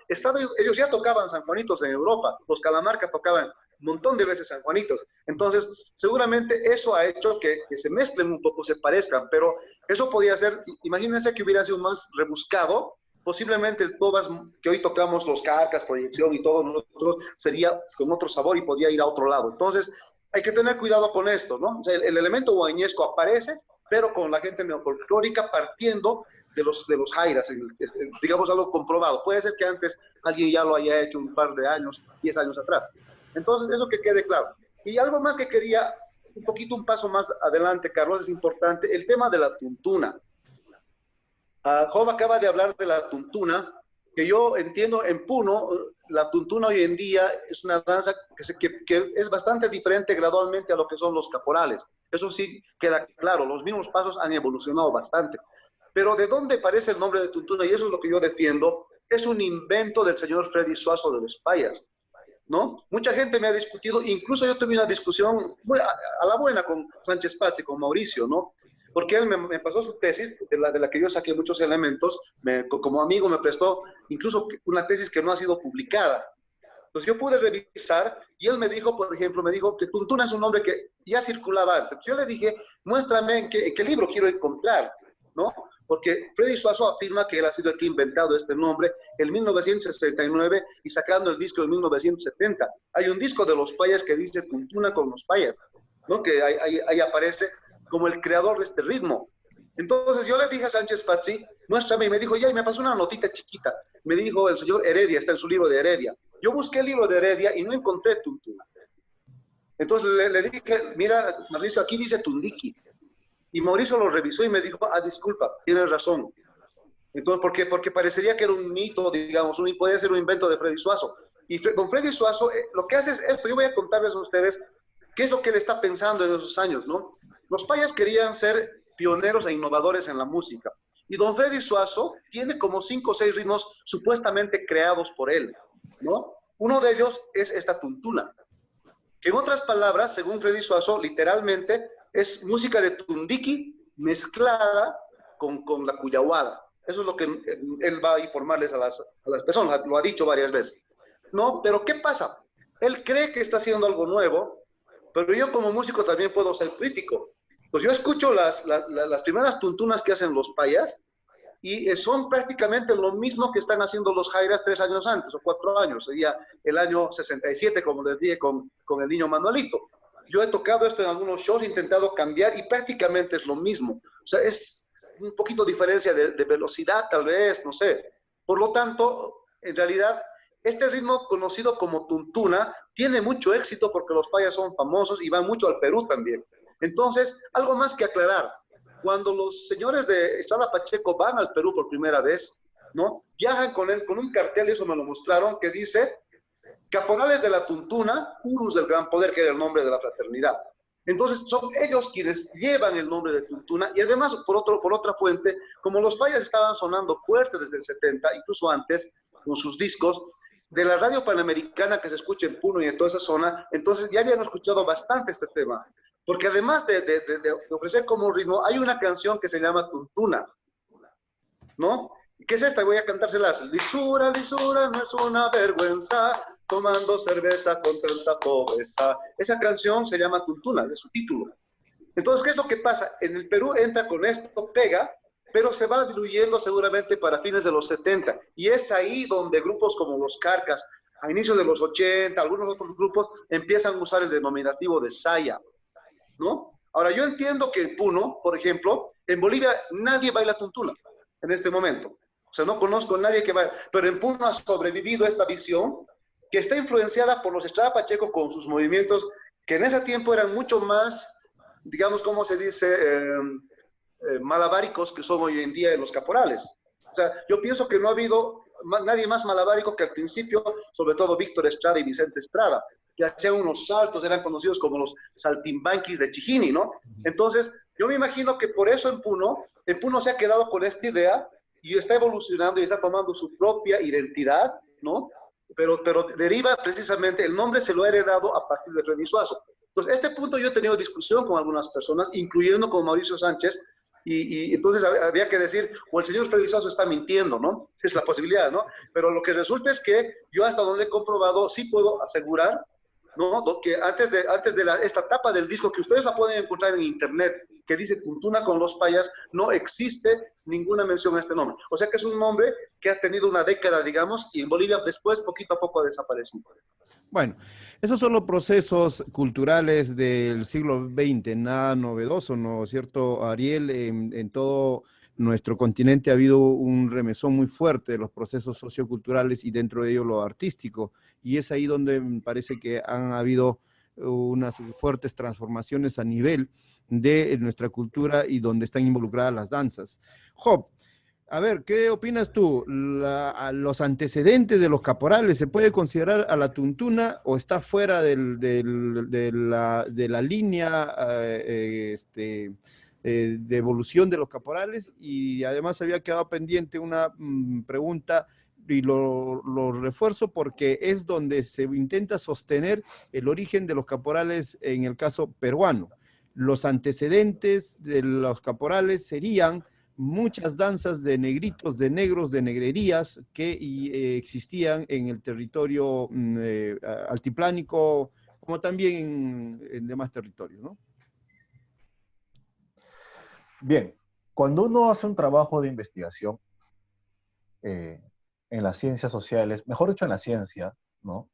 ellos ya tocaban San Juanitos en Europa, los Calamarca tocaban un montón de veces San Juanitos. Entonces, seguramente eso ha hecho que se mezclen un poco, se parezcan, pero eso podía ser, imagínense que hubiera sido más rebuscado, posiblemente el tobas que hoy tocamos, los carcas, proyección y todo, nosotros sería con otro sabor y podía ir a otro lado. Entonces, hay que tener cuidado con esto, ¿no? O sea, el elemento guañesco aparece, pero con la gente neofolclórica partiendo de los jairas, digamos algo comprobado. Puede ser que antes alguien ya lo haya hecho un par de años, 10 años atrás. Entonces, eso que quede claro. Y algo más que quería, un paso más adelante, Carlos, es importante, el tema de la tuntuna. Job acaba de hablar de la tuntuna, que yo entiendo en Puno, la tuntuna hoy en día es una danza que es bastante diferente gradualmente a lo que son los caporales. Eso sí queda claro, los mismos pasos han evolucionado bastante. Pero ¿de dónde aparece el nombre de Tuntuna? Y eso es lo que yo defiendo. Es un invento del señor Freddy Suazo de los Payas, ¿no? Mucha gente me ha discutido, incluso yo tuve una discusión a la buena con Sánchez Pazzi, con Mauricio, ¿no? Porque él me pasó su tesis, de la que yo saqué muchos elementos, como amigo me prestó incluso una tesis que no ha sido publicada. Entonces yo pude revisar y él me dijo, por ejemplo, me dijo que Tuntuna es un nombre que ya circulaba antes. Entonces yo le dije, muéstrame en qué libro quiero encontrar, ¿no? Porque Freddy Suazo afirma que él ha sido el que ha inventado este nombre en 1969 y sacando el disco de 1970. Hay un disco de los Payas que dice Tuntuna con los Payas, ¿no? Que ahí aparece como el creador de este ritmo. Entonces yo le dije a Sánchez Pazzi, muéstrame, y me dijo, ya, y me pasó una notita chiquita. Me dijo el señor Heredia, está en su libro de Heredia. Yo busqué el libro de Heredia y no encontré Tuntuna. Entonces le dije, mira, Mauricio, aquí dice Tundiki. Y Mauricio lo revisó y me dijo, disculpa, tienes razón. Entonces, porque parecería que era un mito, digamos, podía ser un invento de Freddy Suazo. Y don Freddy Suazo, lo que hace es esto. Yo voy a contarles a ustedes qué es lo que él está pensando en esos años, ¿no? Los Payas querían ser pioneros e innovadores en la música. Y don Freddy Suazo tiene como 5 o 6 ritmos supuestamente creados por él, ¿no? Uno de ellos es esta Tuntuna, que en otras palabras, según Freddy Suazo, literalmente es música de Tundiki mezclada con la cuyahuada. Eso es lo que él va a informarles a las personas, lo ha dicho varias veces. No, pero ¿qué pasa? Él cree que está haciendo algo nuevo, pero yo como músico también puedo ser crítico. Pues yo escucho las primeras tuntunas que hacen los Payas y son prácticamente lo mismo que están haciendo los Jairas 3 años antes o 4 años. Sería el año 67, como les dije, con el niño Manuelito. Yo he tocado esto en algunos shows, he intentado cambiar y prácticamente es lo mismo. O sea, es un poquito diferencia de velocidad, tal vez, no sé. Por lo tanto, en realidad, este ritmo conocido como Tuntuna tiene mucho éxito porque los Payas son famosos y van mucho al Perú también. Entonces, algo más que aclarar. Cuando los señores de Estrada Pacheco van al Perú por primera vez, ¿no? Viajan con un cartel, y eso me lo mostraron, que dice Caporales de la Tuntuna, Urus del Gran Poder, que era el nombre de la fraternidad. Entonces son ellos quienes llevan el nombre de Tuntuna y además por otra fuente, como los Payas estaban sonando fuerte desde el 70, incluso antes, con sus discos, de la radio panamericana que se escucha en Puno y en toda esa zona, entonces ya habían escuchado bastante este tema. Porque además de ofrecer como ritmo, hay una canción que se llama Tuntuna, ¿no? ¿Qué es esta? Voy a cantárselas. Lisura, lisura, no es una vergüenza, tomando cerveza con tanta pobreza. Esa canción se llama Tuntuna, es su título. Entonces, ¿qué es lo que pasa? En el Perú entra con esto, pega, pero se va diluyendo seguramente para fines de los 70. Y es ahí donde grupos como los Carcas, a inicios de los 80, algunos otros grupos, empiezan a usar el denominativo de saya, ¿no? Ahora, yo entiendo que en Puno, por ejemplo, en Bolivia nadie baila Tuntuna en este momento. O sea, no conozco a nadie que baila, pero en Puno ha sobrevivido esta visión que está influenciada por los Estrada Pacheco con sus movimientos que en ese tiempo eran mucho más, digamos, ¿cómo se dice? Malabáricos que son hoy en día en los caporales. O sea, yo pienso que no ha habido nadie más malabárico que al principio, sobre todo Víctor Estrada y Vicente Estrada, que hacían unos saltos, eran conocidos como los saltimbanquis de Chijini, ¿no? Entonces, yo me imagino que por eso en Puno se ha quedado con esta idea y está evolucionando y está tomando su propia identidad, ¿no? Pero deriva precisamente, el nombre se lo ha heredado a partir de Freddy Suazo. Entonces, este punto yo he tenido discusión con algunas personas, incluyendo con Mauricio Sánchez, y entonces había que decir, o el señor Freddy Suazo está mintiendo, ¿no? Es la posibilidad, ¿no? Pero lo que resulta es que yo hasta donde he comprobado, sí puedo asegurar, ¿no? Que antes de esta etapa del disco, que ustedes la pueden encontrar en internet, que dice Tuntuna con los Payas, no existe ninguna mención a este nombre. O sea que es un nombre que ha tenido una década, digamos, y en Bolivia después, poquito a poco, ha desaparecido. Bueno, esos son los procesos culturales del siglo XX, nada novedoso, ¿no es cierto, Ariel? En todo nuestro continente ha habido un remesón muy fuerte de los procesos socioculturales y dentro de ello lo artístico, y es ahí donde me parece que han habido unas fuertes transformaciones a nivel de nuestra cultura y donde están involucradas las danzas. Job, a ver, ¿qué opinas tú? A los antecedentes de los caporales, ¿se puede considerar a la Tuntuna o está fuera de la línea de evolución de los caporales, y además había quedado pendiente una pregunta y lo refuerzo porque es donde se intenta sostener el origen de los caporales en el caso peruano. Los antecedentes de los caporales serían muchas danzas de negritos, de negros, de negrerías que existían en el territorio altiplánico, como también en demás territorios, ¿no? Bien, cuando uno hace un trabajo de investigación eh, en las ciencias sociales, mejor dicho en la ciencia, ¿no?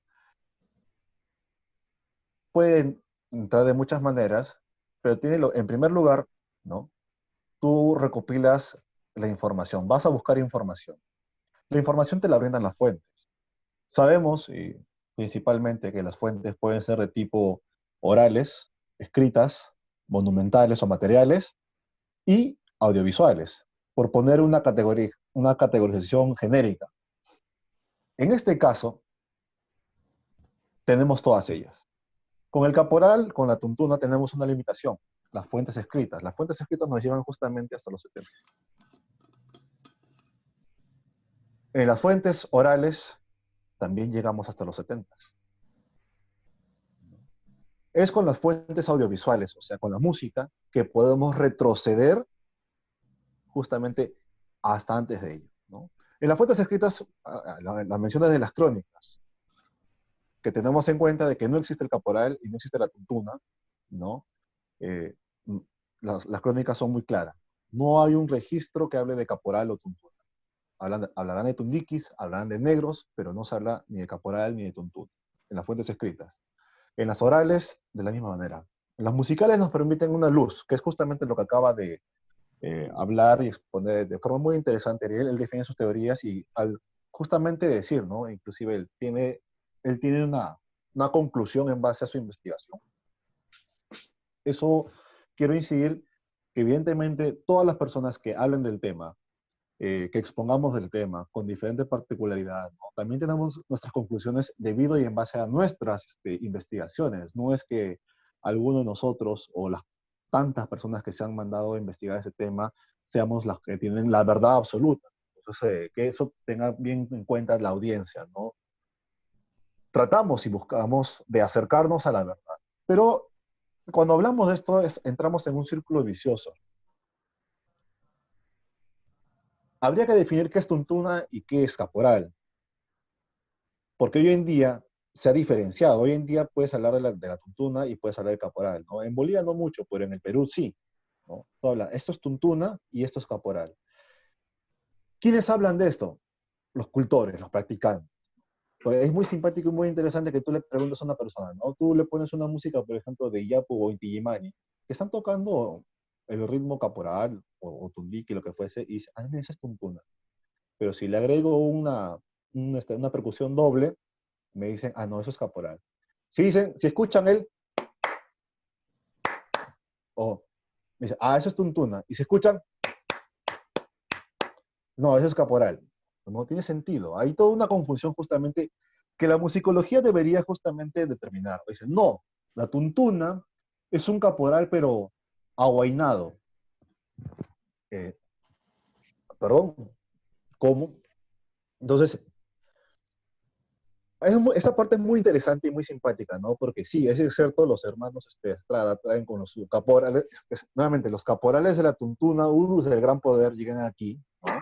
Pueden entrar de muchas maneras, pero en primer lugar, ¿no? Tú recopilas la información, vas a buscar información. La información te la brindan las fuentes. Sabemos, y principalmente, que las fuentes pueden ser de tipo orales, escritas, monumentales o materiales, y audiovisuales, por poner una categorización genérica. En este caso, tenemos todas ellas. Con el caporal, con la tuntuna, tenemos una limitación, las fuentes escritas. Las fuentes escritas nos llevan justamente hasta los 70. En las fuentes orales, también llegamos hasta los 70. Es con las fuentes audiovisuales, o sea, con la música, que podemos retroceder justamente hasta antes de ello, ¿no? En las fuentes escritas, las menciones de las crónicas, que tenemos en cuenta de que no existe el caporal y no existe la tuntuna, ¿no? Eh, las crónicas son muy claras. No hay un registro que hable de caporal o tuntuna. Hablarán de tundiquis, hablarán de negros, pero no se habla ni de caporal ni de tuntuna, en las fuentes escritas. En las orales, de la misma manera. En las musicales nos permiten una luz, que es justamente lo que acaba de hablar y exponer de forma muy interesante. Él define sus teorías y al justamente decir, ¿no? Inclusive él tiene una conclusión en base a su investigación. Eso quiero incidir que evidentemente todas las personas que hablen del tema, que expongamos del tema con diferentes particularidades, ¿no? También tenemos nuestras conclusiones debido y en base a nuestras investigaciones. No es que alguno de nosotros o las tantas personas que se han mandado a investigar ese tema seamos las que tienen la verdad absoluta. Entonces, que eso tenga bien en cuenta la audiencia, ¿no? Tratamos y buscamos de acercarnos a la verdad. Pero cuando hablamos de esto, entramos en un círculo vicioso. Habría que definir qué es tuntuna y qué es caporal. Porque hoy en día se ha diferenciado. Hoy en día puedes hablar de la tuntuna y puedes hablar del caporal, ¿no? En Bolivia no mucho, pero en el Perú sí, ¿no? Tú hablas, esto es tuntuna y esto es caporal. ¿Quiénes hablan de esto? Los cultores, los practicantes. Pues es muy simpático y muy interesante que tú le preguntes a una persona, ¿no? Tú le pones una música, por ejemplo, de Iyapu o Inti Illimani, que están tocando el ritmo caporal o tundiqui, lo que fuese, y dice, ah, mira, esa es tuntuna. Pero si le agrego una percusión doble, me dicen, ah, no, eso es caporal. Si escuchan él, o me dicen, ah, eso es tuntuna. Y si escuchan, no, eso es caporal. No tiene sentido. Hay toda una confusión justamente que la musicología debería justamente determinar. Dicen, no, la tuntuna es un caporal, pero aguainado. Eh, Perdón, ¿cómo? Entonces, esta parte es muy interesante y muy simpática, ¿no? Porque sí, es cierto, los hermanos Estrada traen con los caporales, nuevamente, los caporales de la tuntuna, Urus del gran poder, llegan aquí, ¿no?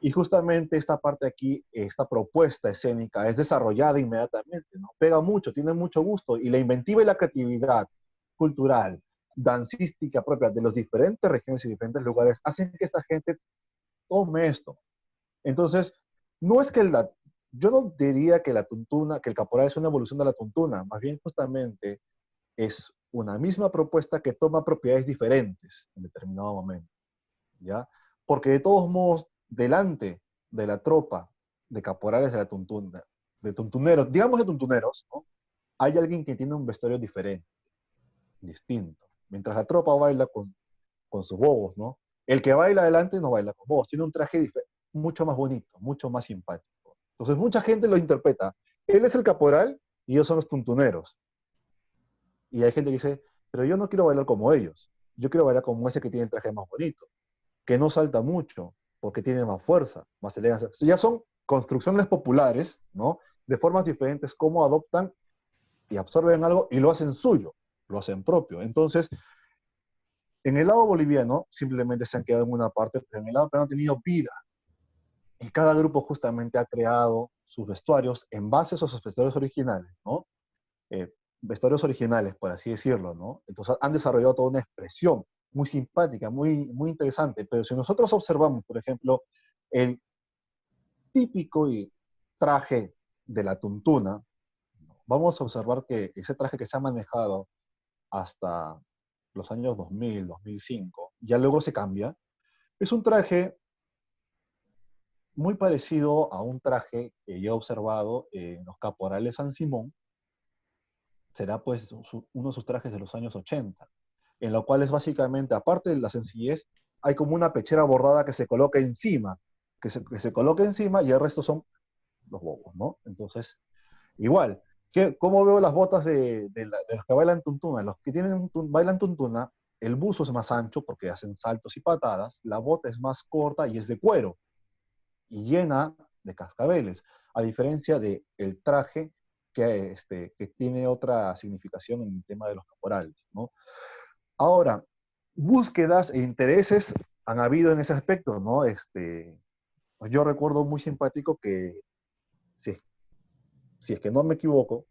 Y justamente esta parte aquí, esta propuesta escénica es desarrollada inmediatamente, ¿no? Pega mucho, tiene mucho gusto, y la inventiva y la creatividad cultural, dancística propia de las diferentes regiones y diferentes lugares hacen que esta gente tome esto. Entonces, no es que yo no diría que la tuntuna, que el caporal es una evolución de la tuntuna, más bien justamente es una misma propuesta que toma propiedades diferentes en determinado momento, ¿ya? Porque de todos modos, delante de la tropa de caporales de la tuntuna, de tuntuneros, digamos de tuntuneros, ¿no? Hay alguien que tiene un vestuario diferente, distinto. Mientras la tropa baila con sus bobos, ¿no? El que baila adelante no baila con bobos, tiene un traje mucho más bonito, mucho más simpático. Entonces mucha gente lo interpreta. Él es el caporal y ellos son los tuntuneros. Y hay gente que dice, pero yo no quiero bailar como ellos. yo quiero bailar como ese que tiene el traje más bonito, que no salta mucho, porque tiene más fuerza, más elegancia. Ya son construcciones populares, ¿no? De formas diferentes, cómo adoptan y absorben algo y lo hacen suyo, lo hacen propio. Entonces, en el lado boliviano simplemente se han quedado en una parte, pero en el lado peruano han tenido vida. Y cada grupo justamente ha creado sus vestuarios en base a esos vestuarios originales, ¿no? Vestuarios originales, por así decirlo, ¿no? Entonces han desarrollado toda una expresión muy simpática, muy interesante. Pero si nosotros observamos, por ejemplo, el típico traje de la tuntuna, vamos a observar que ese traje que se ha manejado hasta los años 2000, 2005, ya luego se cambia, es un traje muy parecido a un traje que yo he observado en los caporales San Simón. Será pues uno de sus trajes de los años 80, en lo cual es básicamente, aparte de la sencillez, hay como una pechera bordada que se coloca encima, que se coloca encima y el resto son los bobos, ¿no? Entonces, igual, ¿cómo veo las botas de los que bailan tuntuna? Los que bailan tuntuna, el buzo es más ancho porque hacen saltos y patadas, la bota es más corta y es de cuero y llena de cascabeles, a diferencia del traje que tiene otra significación en el tema de los caporales, ¿no? Ahora, búsquedas e intereses han habido en ese aspecto, ¿no? Yo recuerdo muy simpático que, si, si es que no me equivoco,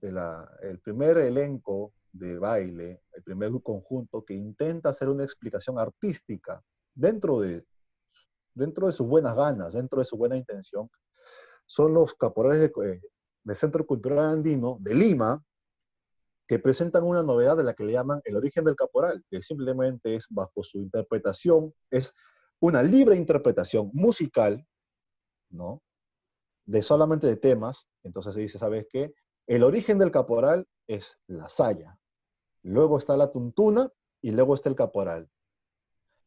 el primer elenco de baile, el primer conjunto que intenta hacer una explicación artística dentro de, dentro de sus buenas ganas, dentro de su buena intención, son los caporales del Centro Cultural Andino de Lima, que presentan una novedad de la que le llaman el origen del caporal, que simplemente es bajo su interpretación, es una libre interpretación musical, ¿no? De solamente de temas. Entonces se dice, ¿sabes qué? El origen del caporal es la saya, luego está la tuntuna y luego está el caporal.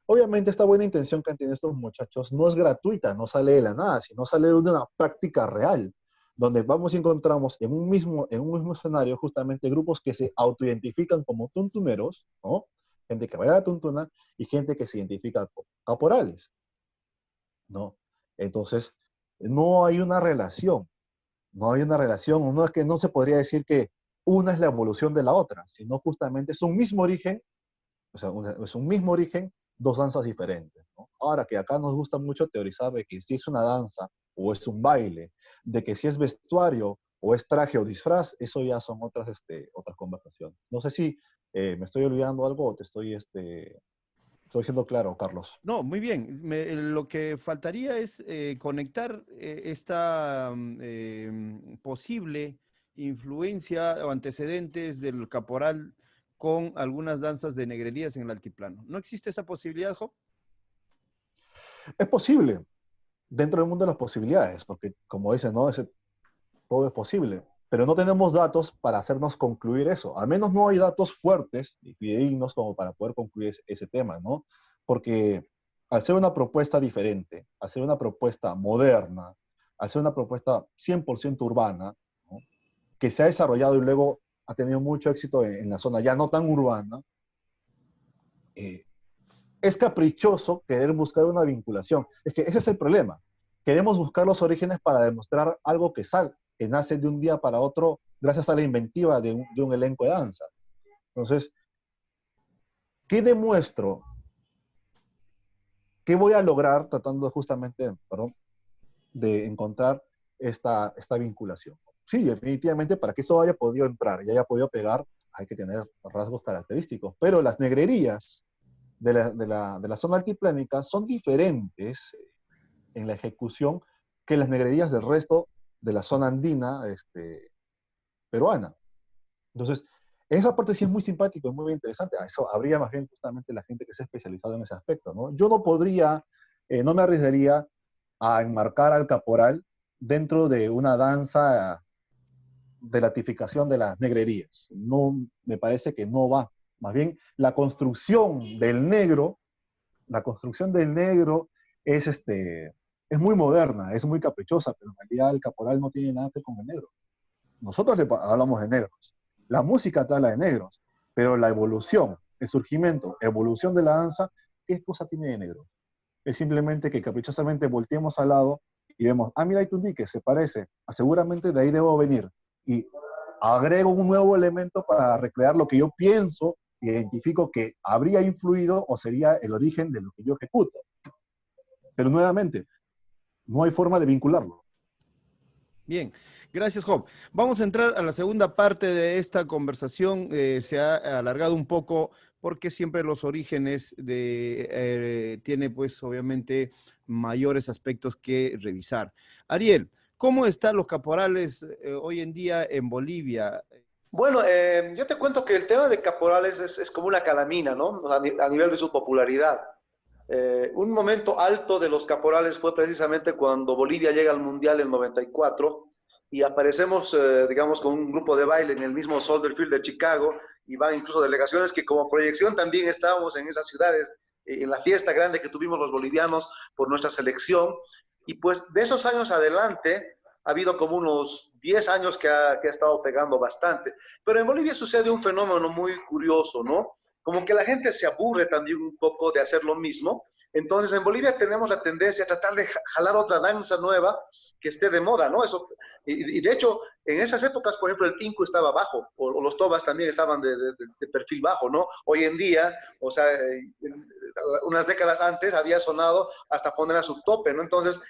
Obviamente esta buena intención que han tenido estos muchachos no es gratuita, no sale de la nada, sino sale de una práctica real, donde vamos y encontramos en un mismo escenario justamente grupos que se autoidentifican como tuntuneros, ¿no? Gente que baila la tuntuna y gente que se identifica como caporales, ¿no? Entonces, no hay una relación, no hay una relación, no es que no se podría decir que una es la evolución de la otra, sino justamente es un mismo origen, o sea, es un mismo origen, dos danzas diferentes, ¿no? Ahora que acá nos gusta mucho teorizar de que si es una danza o es un baile, de que si es vestuario o es traje o disfraz, eso ya son otras conversaciones. No sé si me estoy olvidando algo o estoy siendo claro, Carlos. No, muy bien. Lo que faltaría es conectar esta posible influencia o antecedentes del caporal con algunas danzas de negrerías en el altiplano. ¿No existe esa posibilidad, Job? Es posible, dentro del mundo de las posibilidades, porque como dicen, ¿no? Todo es posible, pero no tenemos datos para hacernos concluir eso. Al menos no hay datos fuertes y fidedignos como para poder concluir ese tema, ¿no? Porque al ser una propuesta diferente, al ser una propuesta moderna, al ser una propuesta 100% urbana, ¿no? Que se ha desarrollado y luego ha tenido mucho éxito en la zona ya no tan urbana, eh, es caprichoso querer buscar una vinculación. Es que ese es el problema. Queremos buscar los orígenes para demostrar algo que nace de un día para otro gracias a la inventiva de un elenco de danza. Entonces, ¿qué demuestro? ¿Qué voy a lograr tratando justamente, perdón, de encontrar esta vinculación? Sí, definitivamente para que eso haya podido entrar y haya podido pegar, hay que tener rasgos característicos. Pero las negrerías de la zona altiplánica son diferentes en la ejecución que las negrerías del resto de la zona andina peruana. Entonces, esa parte sí es muy simpático y muy interesante. A eso habría más bien justamente la gente que se ha especializado en ese aspecto, ¿no? Yo no podría, no me arriesgaría a enmarcar al caporal dentro de una danza de latificación de las negrerías. No, me parece que no va. Más bien, la construcción del negro es muy moderna, es muy caprichosa, pero en realidad el caporal no tiene nada que ver con el negro. Nosotros hablamos de negros, la música te habla de negros, pero la evolución el surgimiento, evolución de la danza, ¿qué cosa tiene de negro? Es simplemente que caprichosamente volteemos al lado y vemos, ah, mira, hay un dique, se parece, ah, seguramente de ahí debo venir. Y agrego un nuevo elemento para recrear lo que yo pienso, identifico que habría influido o sería el origen de lo que yo ejecuto. Pero nuevamente, no hay forma de vincularlo. Bien, gracias, Job. Vamos a entrar a la segunda parte de esta conversación. Se ha alargado un poco porque siempre los orígenes tiene, pues, obviamente, mayores aspectos que revisar. Ariel, ¿cómo están los caporales hoy en día en Bolivia? Bueno, yo te cuento que el tema de caporales es como una calamina, ¿no? A nivel de su popularidad. Un momento alto de los caporales fue precisamente cuando Bolivia llega al Mundial en 94 y aparecemos, digamos, con un grupo de baile en el mismo Soldier Field de Chicago y van incluso delegaciones que como proyección también estábamos en esas ciudades, en la fiesta grande que tuvimos los bolivianos por nuestra selección. Y pues de esos años adelante ha habido como unos 10 años que ha estado pegando bastante. Pero en Bolivia sucede un fenómeno muy curioso, ¿no? Como que la gente se aburre también un poco de hacer lo mismo. Entonces, en Bolivia tenemos la tendencia a tratar de jalar otra danza nueva que esté de moda, ¿no? Y de hecho, en esas épocas, por ejemplo, el tinku estaba bajo, o los tobas también estaban de perfil bajo, ¿no? Hoy en día, o sea, unas décadas antes había sonado hasta poner a su tope, ¿no? Entonces,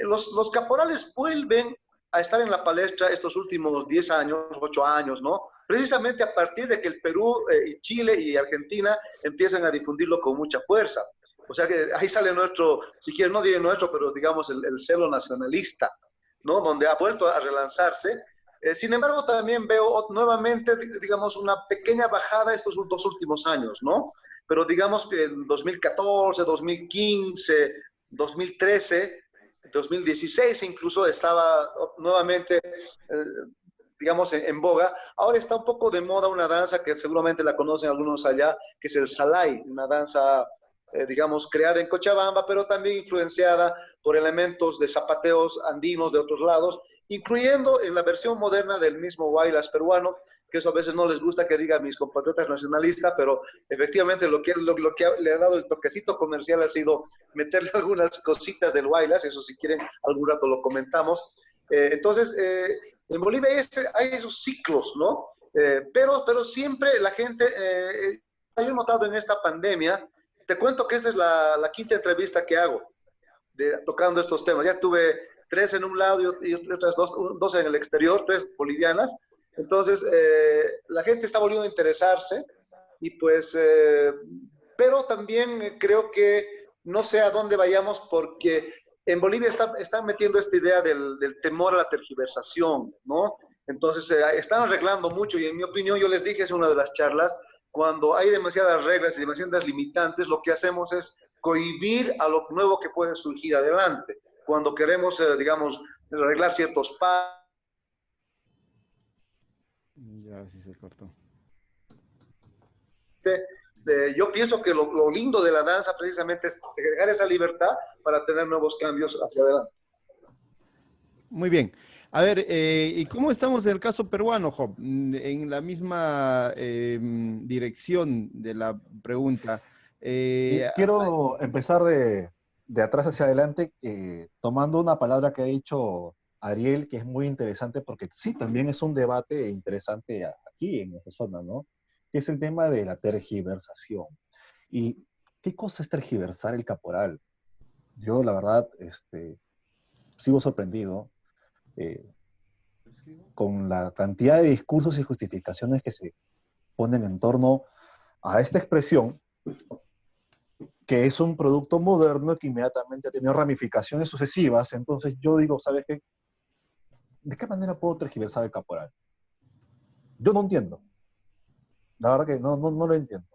los caporales vuelven a estar en la palestra estos últimos 10 años, 8 años, ¿no? Precisamente a partir de que el Perú, Chile y Argentina empiezan a difundirlo con mucha fuerza. O sea que ahí sale nuestro, si quieres, no diré nuestro, pero digamos el celo nacionalista, ¿no? Donde ha vuelto a relanzarse. Sin embargo, también veo nuevamente, digamos, una pequeña bajada estos dos últimos años, ¿no? Pero digamos que en 2014, 2015, 2013, 2016 incluso estaba nuevamente, digamos, en boga. Ahora está un poco de moda una danza que seguramente la conocen algunos allá, que es el Salay, una danza, digamos, creada en Cochabamba, pero también influenciada por elementos de zapateos andinos de otros lados, incluyendo en la versión moderna del mismo Huaylas peruano, que eso a veces no les gusta que digan mis compatriotas nacionalistas, pero efectivamente lo que le ha dado el toquecito comercial ha sido meterle algunas cositas del Huaylas, eso si quieren algún rato lo comentamos. Entonces, en Bolivia hay esos ciclos, ¿no? Pero siempre la gente, yo he notado en esta pandemia, te cuento que esta es la quinta entrevista que hago tocando estos temas. Ya tuve 3 en un lado y otras dos en el exterior, 3 bolivianas. Entonces, la gente está volviendo a interesarse y pues, pero también creo que no sé a dónde vayamos porque en Bolivia están metiendo esta idea del temor a la tergiversación, ¿no? Entonces, están arreglando mucho y en mi opinión, yo les dije, es una de las charlas, cuando hay demasiadas reglas y demasiadas limitantes, lo que hacemos es cohibir a lo nuevo que puede surgir adelante. Cuando queremos, digamos, arreglar ciertos pasos. Ya, sí se cortó. Yo pienso que lo lindo de la danza precisamente es agregar esa libertad para tener nuevos cambios hacia adelante. Muy bien. A ver, ¿y cómo estamos en el caso peruano, Job? En la misma dirección de la pregunta. Quiero empezar de atrás hacia adelante, tomando una palabra que ha dicho Ariel, que es muy interesante, porque sí, también es un debate interesante aquí en esta zona, ¿no? Que es el tema de la tergiversación. ¿Y qué cosa es tergiversar el caporal? Yo, la verdad, sigo sorprendido eh, con la cantidad de discursos y justificaciones que se ponen en torno a esta expresión, que es un producto moderno que inmediatamente ha tenido ramificaciones sucesivas. Entonces yo digo, ¿sabes qué? ¿De qué manera puedo tergiversar el caporal? Yo no entiendo. La verdad que no lo entiendo.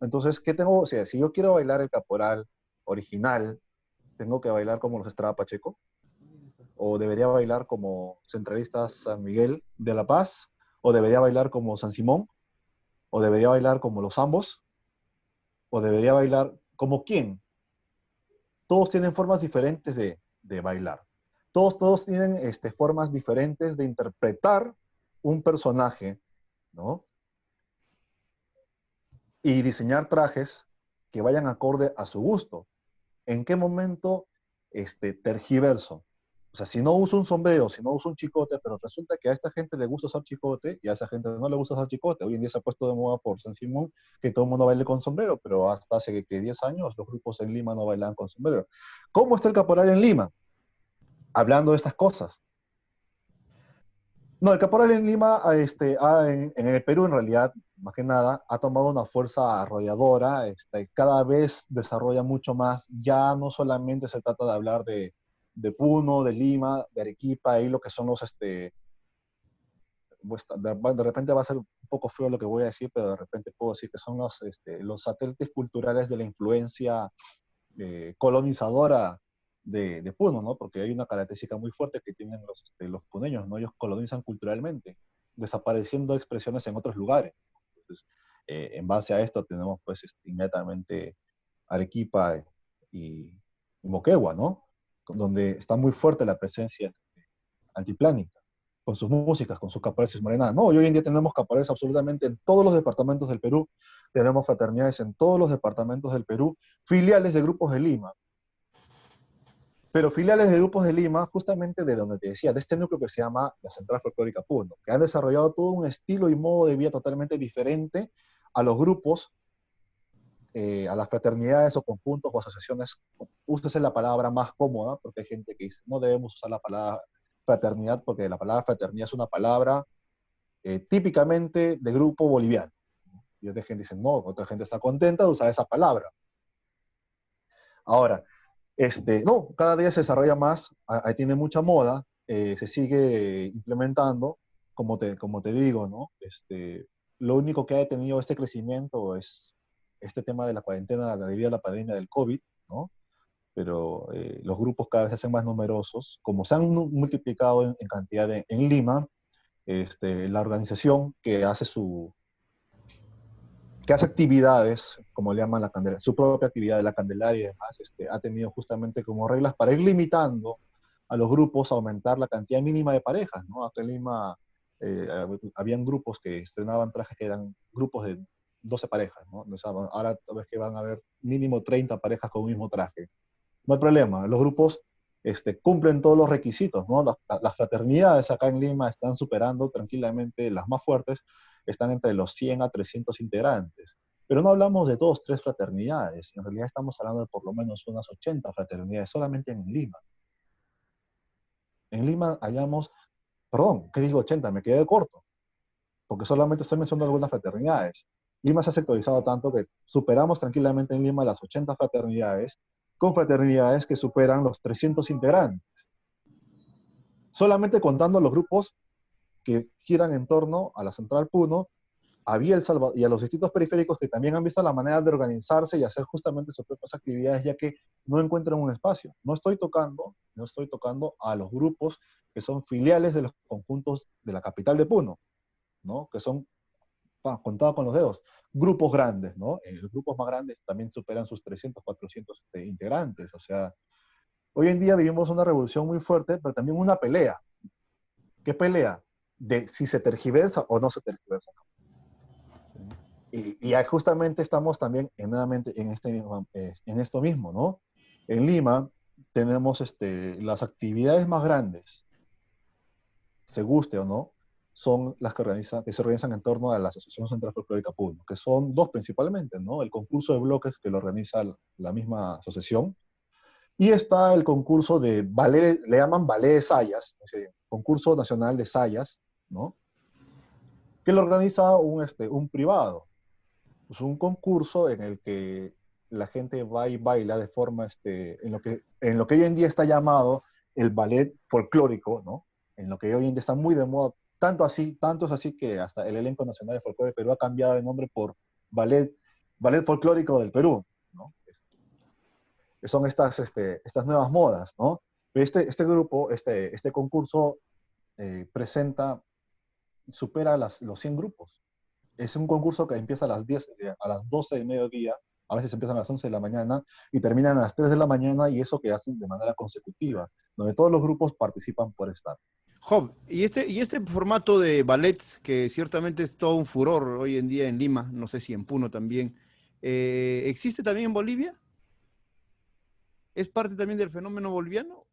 Entonces, ¿qué tengo? O sea, si yo quiero bailar el caporal original, ¿tengo que bailar como los Estrada Pacheco? ¿O debería bailar como Centralistas San Miguel de La Paz? ¿O debería bailar como San Simón? ¿O debería bailar como los Ambos? ¿O debería bailar como quién? Todos tienen formas diferentes de bailar. Todos tienen formas diferentes de interpretar un personaje, ¿no? y diseñar trajes que vayan acorde a su gusto. ¿En qué momento tergiverso? O sea, si no uso un sombrero, si no uso un chicote, pero resulta que a esta gente le gusta usar chicote y a esa gente no le gusta usar chicote. Hoy en día se ha puesto de moda por San Simón que todo el mundo baile con sombrero, pero hasta hace que 10 años los grupos en Lima no bailaban con sombrero. ¿Cómo está el caporal en Lima? Hablando de estas cosas. No, el caporal en Lima, en el Perú en realidad, más que nada, ha tomado una fuerza arrolladora, cada vez desarrolla mucho más, ya no solamente se trata de hablar de Puno, de Lima, de Arequipa, y lo que son los, de repente va a ser un poco feo lo que voy a decir, pero de repente puedo decir que son los satélites culturales de la influencia colonizadora de Puno, ¿no? Porque hay una característica muy fuerte que tienen los puneños, ¿no? Ellos colonizan culturalmente, desapareciendo expresiones en otros lugares. Entonces, en base a esto tenemos pues inmediatamente Arequipa y Moquegua, ¿no? Donde está muy fuerte la presencia altiplánica, con sus músicas, con sus caporales morenadas. No, y hoy en día tenemos caporales absolutamente en todos los departamentos del Perú, tenemos fraternidades en todos los departamentos del Perú, filiales de grupos de Lima, pero filiales de grupos de Lima, justamente de donde te decía, de este núcleo que se llama la Central Folclórica Puno, que han desarrollado todo un estilo y modo de vida totalmente diferente a los grupos, a las fraternidades o conjuntos o asociaciones. Úsese la palabra más cómoda, porque hay gente que dice, no debemos usar la palabra fraternidad, porque la palabra fraternidad es una palabra típicamente de grupo boliviano. Y otra gente dice, no, otra gente está contenta de usar esa palabra. Ahora, no, cada día se desarrolla más, tiene mucha moda, se sigue implementando, como te digo, ¿no? Lo único que ha detenido este crecimiento es este tema de la cuarentena debido a la pandemia del COVID, ¿no? Pero los grupos cada vez se hacen más numerosos, como se han multiplicado en cantidad en Lima, la organización que hace actividades, como le llaman la Candelaria, su propia actividad de la Candelaria y demás, ha tenido justamente como reglas para ir limitando a los grupos a aumentar la cantidad mínima de parejas, ¿no? Acá en Lima habían grupos que estrenaban trajes que eran grupos de 12 parejas, ¿no? O sea, ahora ves que van a haber mínimo 30 parejas con un mismo traje. No hay problema, los grupos cumplen todos los requisitos, ¿no? Las fraternidades acá en Lima están superando tranquilamente las más fuertes, están entre los 100 a 300 integrantes. Pero no hablamos de dos, tres fraternidades, en realidad estamos hablando de por lo menos unas 80 fraternidades solamente en Lima. En Lima hallamos, perdón, ¿qué digo 80? Me quedé corto, porque solamente estoy mencionando algunas fraternidades. Lima se ha sectorizado tanto que superamos tranquilamente en Lima las 80 fraternidades, con fraternidades que superan los 300 integrantes. Solamente contando los grupos que giran en torno a la Central Puno, a Vía El Salvador y a los distritos periféricos que también han visto la manera de organizarse y hacer justamente sus propias actividades, ya que no encuentran un espacio. No estoy tocando a los grupos que son filiales de los conjuntos de la capital de Puno, ¿no? Que son contados con los dedos. Grupos grandes, ¿no? Los grupos más grandes también superan sus 300, 400 integrantes. O sea, hoy en día vivimos una revolución muy fuerte, pero también una pelea. ¿Qué pelea? De si se tergiversa o no se tergiversa. Y justamente estamos también nuevamente en esto mismo, ¿no? En Lima tenemos las actividades más grandes, se guste o no, son las que se organizan en torno a la Asociación Central Folclórica Puno, que son dos principalmente, ¿no? El concurso de bloques que lo organiza la misma asociación, y está el concurso de ballet, le llaman ballet de sayas, concurso nacional de sayas, ¿no? Que lo organiza un privado. Es un concurso en el que la gente va y baila de forma, en lo que hoy en día está llamado el ballet folclórico, ¿no? En lo que hoy en día está muy de moda, tanto es así que hasta el elenco nacional de folclore de Perú ha cambiado de nombre por ballet folclórico del Perú, ¿no? Son estas nuevas modas, ¿no? Este grupo, este concurso supera los 100 grupos. Es un concurso que empieza a las 10, a las 12 del mediodía, a veces empiezan a las 11 de la mañana y terminan a las 3 de la mañana, y eso que hacen de manera consecutiva, donde todos los grupos participan por estar. Job, y este formato de ballets, que ciertamente es todo un furor hoy en día en Lima, no sé si en Puno también, ¿existe también en Bolivia? ¿Es parte también del fenómeno boliviano?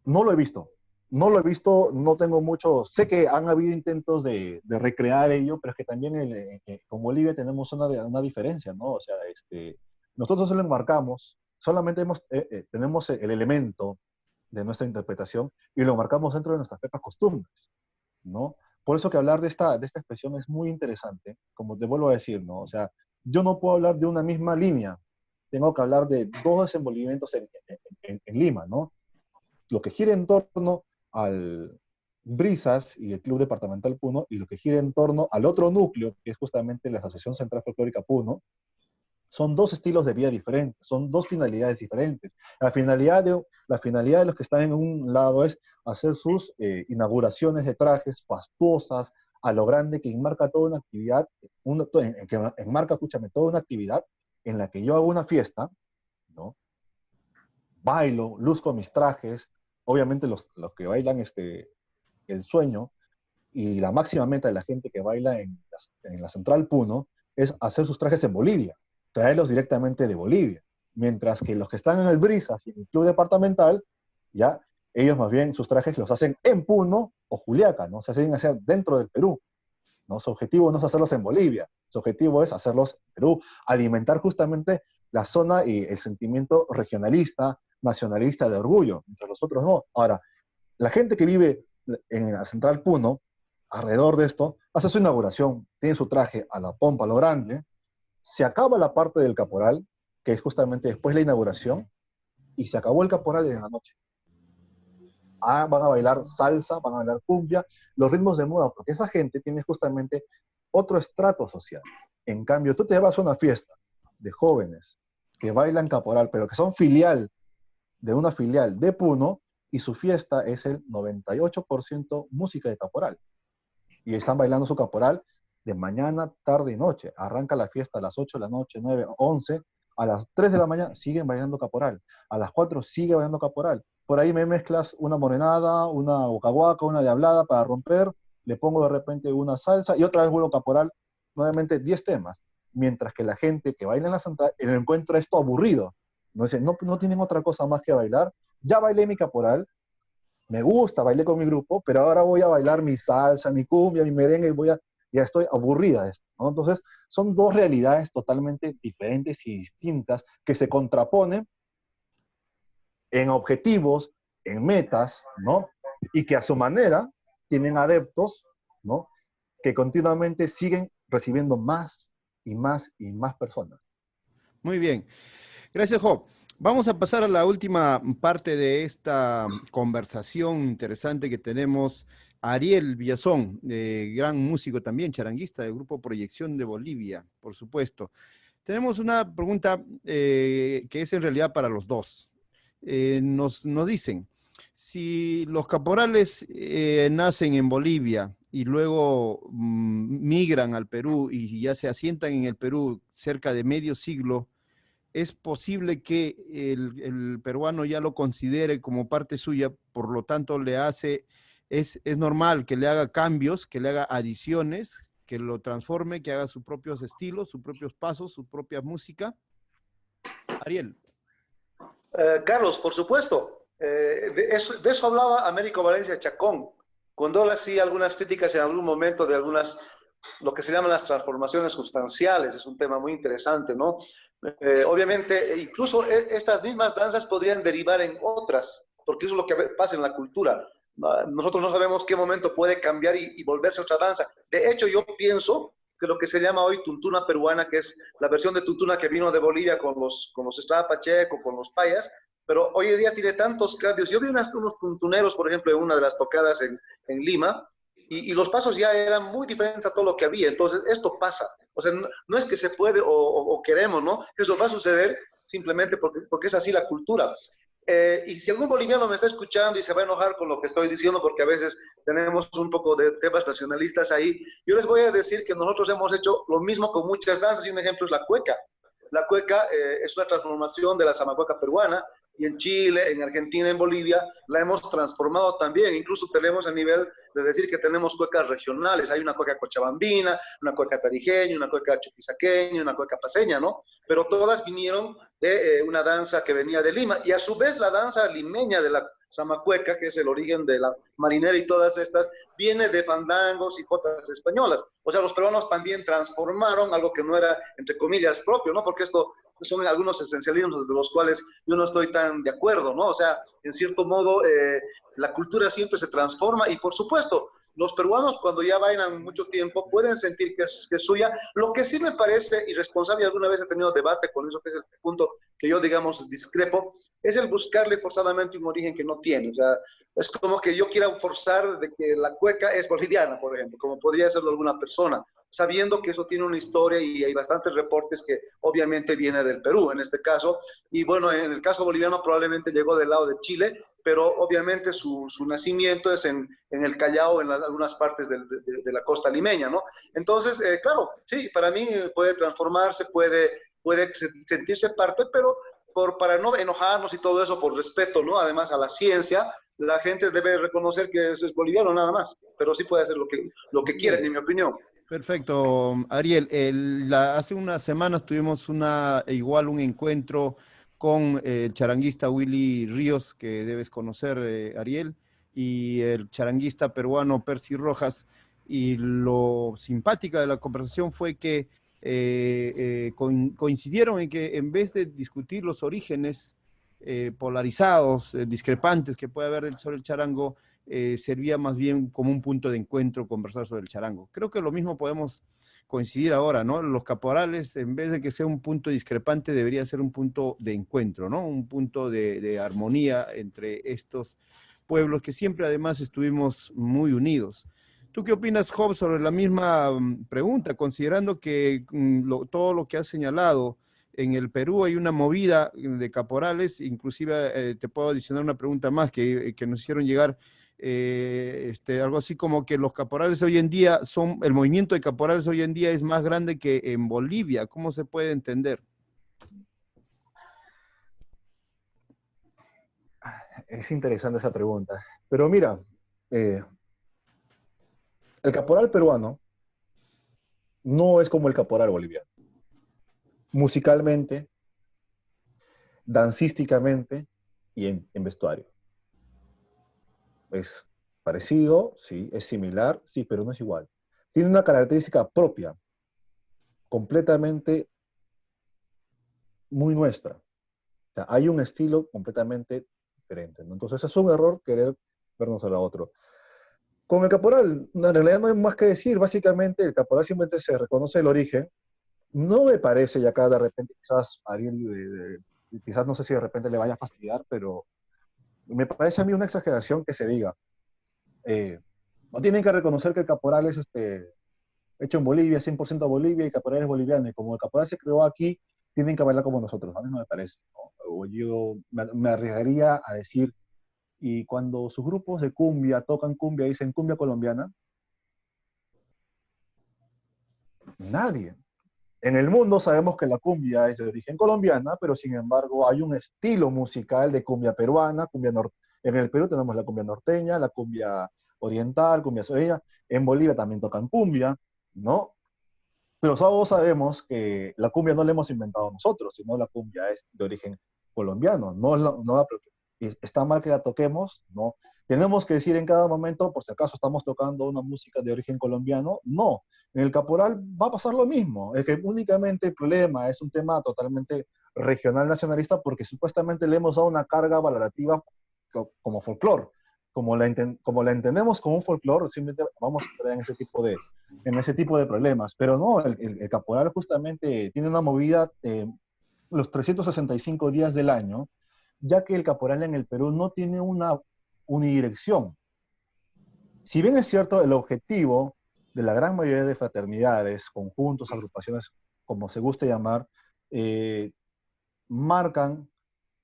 No lo he visto. No lo he visto, no tengo mucho. Sé que han habido intentos de recrear ello, pero es que también con Bolivia tenemos una diferencia, ¿no? O sea, nosotros solo enmarcamos, solamente tenemos el elemento de nuestra interpretación y lo marcamos dentro de nuestras propias costumbres, ¿no? Por eso que hablar de esta expresión es muy interesante, como te vuelvo a decir, ¿no? O sea, yo no puedo hablar de una misma línea, tengo que hablar de dos desenvolvimientos en Lima, ¿no? Lo que gira en torno al Brisas y el Club Departamental Puno, y lo que gira en torno al otro núcleo, que es justamente la Asociación Central Folclórica Puno, son dos estilos de vida diferentes, son dos finalidades diferentes. La finalidad de los que están en un lado es hacer sus inauguraciones de trajes fastuosas, a lo grande, que enmarca toda una actividad, que enmarca, escúchame, toda una actividad en la que yo hago una fiesta, ¿no? Bailo, luzco mis trajes, obviamente los que bailan el sueño, y la máxima meta de la gente que baila en la Central Puno es hacer sus trajes en Bolivia, traerlos directamente de Bolivia, mientras que los que están en el Brisas y en el Club Departamental, ya, ellos más bien sus trajes los hacen en Puno o Juliaca, ¿no? Se hacen hacer dentro del Perú, ¿no? Su objetivo no es hacerlos en Bolivia, su objetivo es hacerlos en Perú, alimentar justamente la zona y el sentimiento regionalista, nacionalista de orgullo, mientras los otros no. Ahora, la gente que vive en la Central Puno, alrededor de esto, hace su inauguración, tiene su traje a la pompa, a lo grande, se acaba la parte del caporal, que es justamente después de la inauguración, y se acabó el caporal en la noche. Van a bailar salsa, van a bailar cumbia, los ritmos de moda, porque esa gente tiene justamente otro estrato social. En cambio, tú te vas a una fiesta de jóvenes que bailan caporal, pero que son filial de una filial de Puno, y su fiesta es el 98% música de caporal. Y están bailando su caporal de mañana, tarde y noche. Arranca la fiesta a las 8 de la noche, 9, 11, a las 3 de la mañana siguen bailando caporal, a las 4 sigue bailando caporal. Por ahí me mezclas una morenada, una bocahuaca, una diablada para romper, le pongo de repente una salsa y otra vez vuelvo caporal, nuevamente 10 temas. Mientras que la gente que baila en la central encuentra esto aburrido. No, dice, no tienen otra cosa más que bailar. Ya bailé mi caporal, me gusta, bailé con mi grupo, pero ahora voy a bailar mi salsa, mi cumbia, mi merengue, ya estoy aburrida de esto, ¿no? Entonces, son dos realidades totalmente diferentes y distintas que se contraponen en objetivos, en metas, ¿no? Y que a su manera tienen adeptos, ¿no? Que continuamente siguen recibiendo más y más y más personas. Muy bien. Gracias, Job. Vamos a pasar a la última parte de esta conversación interesante que tenemos. Ariel Villazón, gran músico también, charanguista del Grupo Proyección de Bolivia, por supuesto. Tenemos una pregunta que es en realidad para los dos. Nos dicen, si los caporales nacen en Bolivia y luego migran al Perú y ya se asientan en el Perú cerca de medio siglo, ¿es posible que el peruano ya lo considere como parte suya, por lo tanto es normal que le haga cambios, que le haga adiciones, que lo transforme, que haga sus propios estilos, sus propios pasos, su propia música? Ariel. Carlos, por supuesto. De eso hablaba Américo Valencia Chacón, cuando él hacía algunas críticas en algún momento de lo que se llaman las transformaciones sustanciales. Es un tema muy interesante, ¿no? Obviamente, incluso estas mismas danzas podrían derivar en otras, porque eso es lo que pasa en la cultura. Nosotros no sabemos qué momento puede cambiar y volverse otra danza. De hecho, yo pienso que lo que se llama hoy tuntuna peruana, que es la versión de tuntuna que vino de Bolivia con los Estrada Pacheco, con los payas, pero hoy en día tiene tantos cambios. Yo vi unos tuntuneros, por ejemplo, en una de las tocadas en Lima, y los pasos ya eran muy diferentes a todo lo que había. Entonces, esto pasa. O sea, no es que se puede o queremos, ¿no? Eso va a suceder simplemente porque es así la cultura. Y si algún boliviano me está escuchando y se va a enojar con lo que estoy diciendo, porque a veces tenemos un poco de temas nacionalistas ahí, yo les voy a decir que nosotros hemos hecho lo mismo con muchas danzas, y un ejemplo es la cueca. La cueca es una transformación de la zamacueca peruana, y en Chile, en Argentina, en Bolivia, la hemos transformado también. Incluso tenemos a nivel de decir que tenemos cuecas regionales. Hay una cueca cochabambina, una cueca tarijeña, una cueca chuquisaqueña, una cueca paseña, ¿no? Pero todas vinieron de una danza que venía de Lima. Y a su vez la danza limeña de la zamacueca, que es el origen de la marinera y todas estas, viene de fandangos y jotas españolas. O sea, los peruanos también transformaron algo que no era, entre comillas, propio, ¿no? Porque esto son algunos esencialismos de los cuales yo no estoy tan de acuerdo, ¿no? O sea, en cierto modo, la cultura siempre se transforma y, por supuesto, los peruanos cuando ya bailan mucho tiempo pueden sentir que es suya. Lo que sí me parece irresponsable, y alguna vez he tenido debate con eso, que es el punto que yo, digamos, discrepo, es el buscarle forzadamente un origen que no tiene. O sea, es como que yo quiera forzar de que la cueca es boliviana, por ejemplo, como podría hacerlo alguna persona, sabiendo que eso tiene una historia y hay bastantes reportes que obviamente viene del Perú en este caso. Y bueno, en el caso boliviano probablemente llegó del lado de Chile, pero obviamente su nacimiento es en el Callao, en algunas partes de la costa limeña, ¿no? Entonces, claro, sí, para mí puede transformarse, puede sentirse parte, pero para no enojarnos y todo eso, por respeto, ¿no? Además a la ciencia, la gente debe reconocer que eso es boliviano nada más, pero sí puede hacer lo que quiera, en mi opinión. Perfecto, Ariel. Hace unas semanas tuvimos igual un encuentro con el charanguista Willy Ríos, que debes conocer, Ariel, y el charanguista peruano Percy Rojas. Y lo simpática de la conversación fue que coincidieron en que en vez de discutir los orígenes polarizados, discrepantes que puede haber sobre el charango, servía más bien como un punto de encuentro conversar sobre el charango. Creo que lo mismo podemos coincidir ahora, ¿no? Los caporales, en vez de que sea un punto discrepante, debería ser un punto de encuentro, ¿no? Un punto de armonía entre estos pueblos que siempre además estuvimos muy unidos. ¿Tú qué opinas, Job, sobre la misma pregunta, considerando que todo lo que has señalado, en el Perú hay una movida de caporales, inclusive te puedo adicionar una pregunta más que nos hicieron llegar, algo así como que los caporales hoy en día el movimiento de caporales hoy en día es más grande que en Bolivia. ¿Cómo se puede entender? Es interesante esa pregunta. Pero mira, el caporal peruano no es como el caporal boliviano. Musicalmente, dancísticamente y en vestuario. Es parecido, sí, es similar, sí, pero no es igual. Tiene una característica propia, completamente muy nuestra. O sea, hay un estilo completamente diferente, ¿no? Entonces es un error querer vernos a la otro. Con el caporal, en realidad no hay más que decir. Básicamente, el caporal simplemente se reconoce el origen. No me parece, y acá de repente quizás Ariel, quizás no sé si de repente le vaya a fastidiar, pero me parece a mí una exageración que se diga. No tienen que reconocer que el caporal es hecho en Bolivia, 100% Bolivia, y caporal es boliviano. Y como el caporal se creó aquí, tienen que bailar como nosotros. A mí no me parece, ¿no? O yo me arriesgaría a decir, y cuando sus grupos de cumbia tocan cumbia, dicen cumbia colombiana, nadie. En el mundo sabemos que la cumbia es de origen colombiana, pero sin embargo hay un estilo musical de cumbia peruana, en el Perú tenemos la cumbia norteña, la cumbia oriental, cumbia sureña, en Bolivia también tocan cumbia, ¿no? Pero todos sabemos que la cumbia no la hemos inventado nosotros, sino la cumbia es de origen colombiano. Está mal que la toquemos, ¿no? Tenemos que decir en cada momento, por si acaso estamos tocando una música de origen colombiano, no. En el caporal va a pasar lo mismo. Es que únicamente el problema es un tema totalmente regional nacionalista porque supuestamente le hemos dado una carga valorativa como folclore. Como la entendemos como un folclore, simplemente vamos a entrar en ese tipo de problemas. Pero no, el caporal justamente tiene una movida los 365 días del año, ya que el caporal en el Perú no tiene una unidirección. Si bien es cierto, el objetivo de la gran mayoría de fraternidades, conjuntos, agrupaciones, como se guste llamar, marcan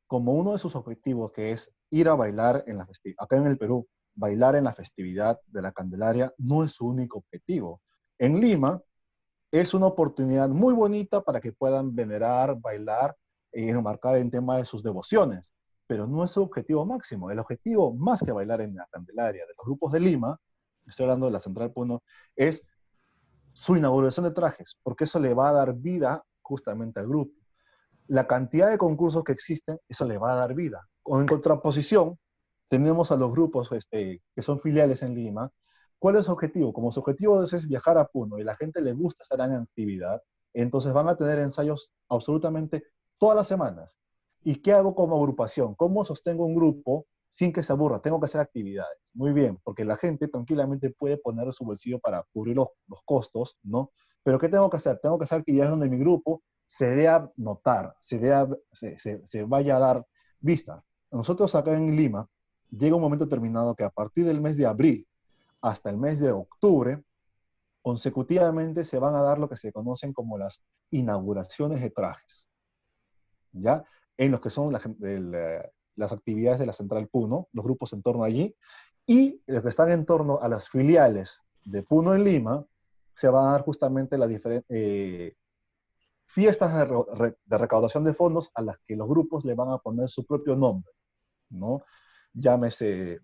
como uno de sus objetivos, que es ir a bailar en la festividad. Acá en el Perú, bailar en la festividad de la Candelaria no es su único objetivo. En Lima es una oportunidad muy bonita para que puedan venerar, bailar y enmarcar en tema de sus devociones. pero no es su objetivo máximo. El objetivo, más que bailar en la Candelaria de los grupos de Lima, estoy hablando de la Central Puno, es su inauguración de trajes, porque eso le va a dar vida justamente al grupo. La cantidad de concursos que existen, eso le va a dar vida. O en contraposición, tenemos a los grupos que son filiales en Lima. ¿Cuál es su objetivo? Como su objetivo es viajar a Puno y la gente le gusta estar en actividad, entonces van a tener ensayos absolutamente todas las semanas. ¿Y qué hago como agrupación? ¿Cómo sostengo un grupo sin que se aburra? Tengo que hacer actividades. Muy bien, porque la gente tranquilamente puede poner su bolsillo para cubrir los costos, ¿no? Pero ¿qué tengo que hacer? Tengo que hacer actividades donde mi grupo se dé a notar, se vaya a dar vista. Nosotros acá en Lima, llega un momento determinado que a partir del mes de abril hasta el mes de octubre, consecutivamente se van a dar lo que se conocen como las inauguraciones de trajes, ¿ya? En los que son las actividades de la Central Puno, los grupos en torno allí, y los que están en torno a las filiales de Puno en Lima, se van a dar justamente las diferentes fiestas de recaudación de fondos a las que los grupos le van a poner su propio nombre, ¿no? Llámese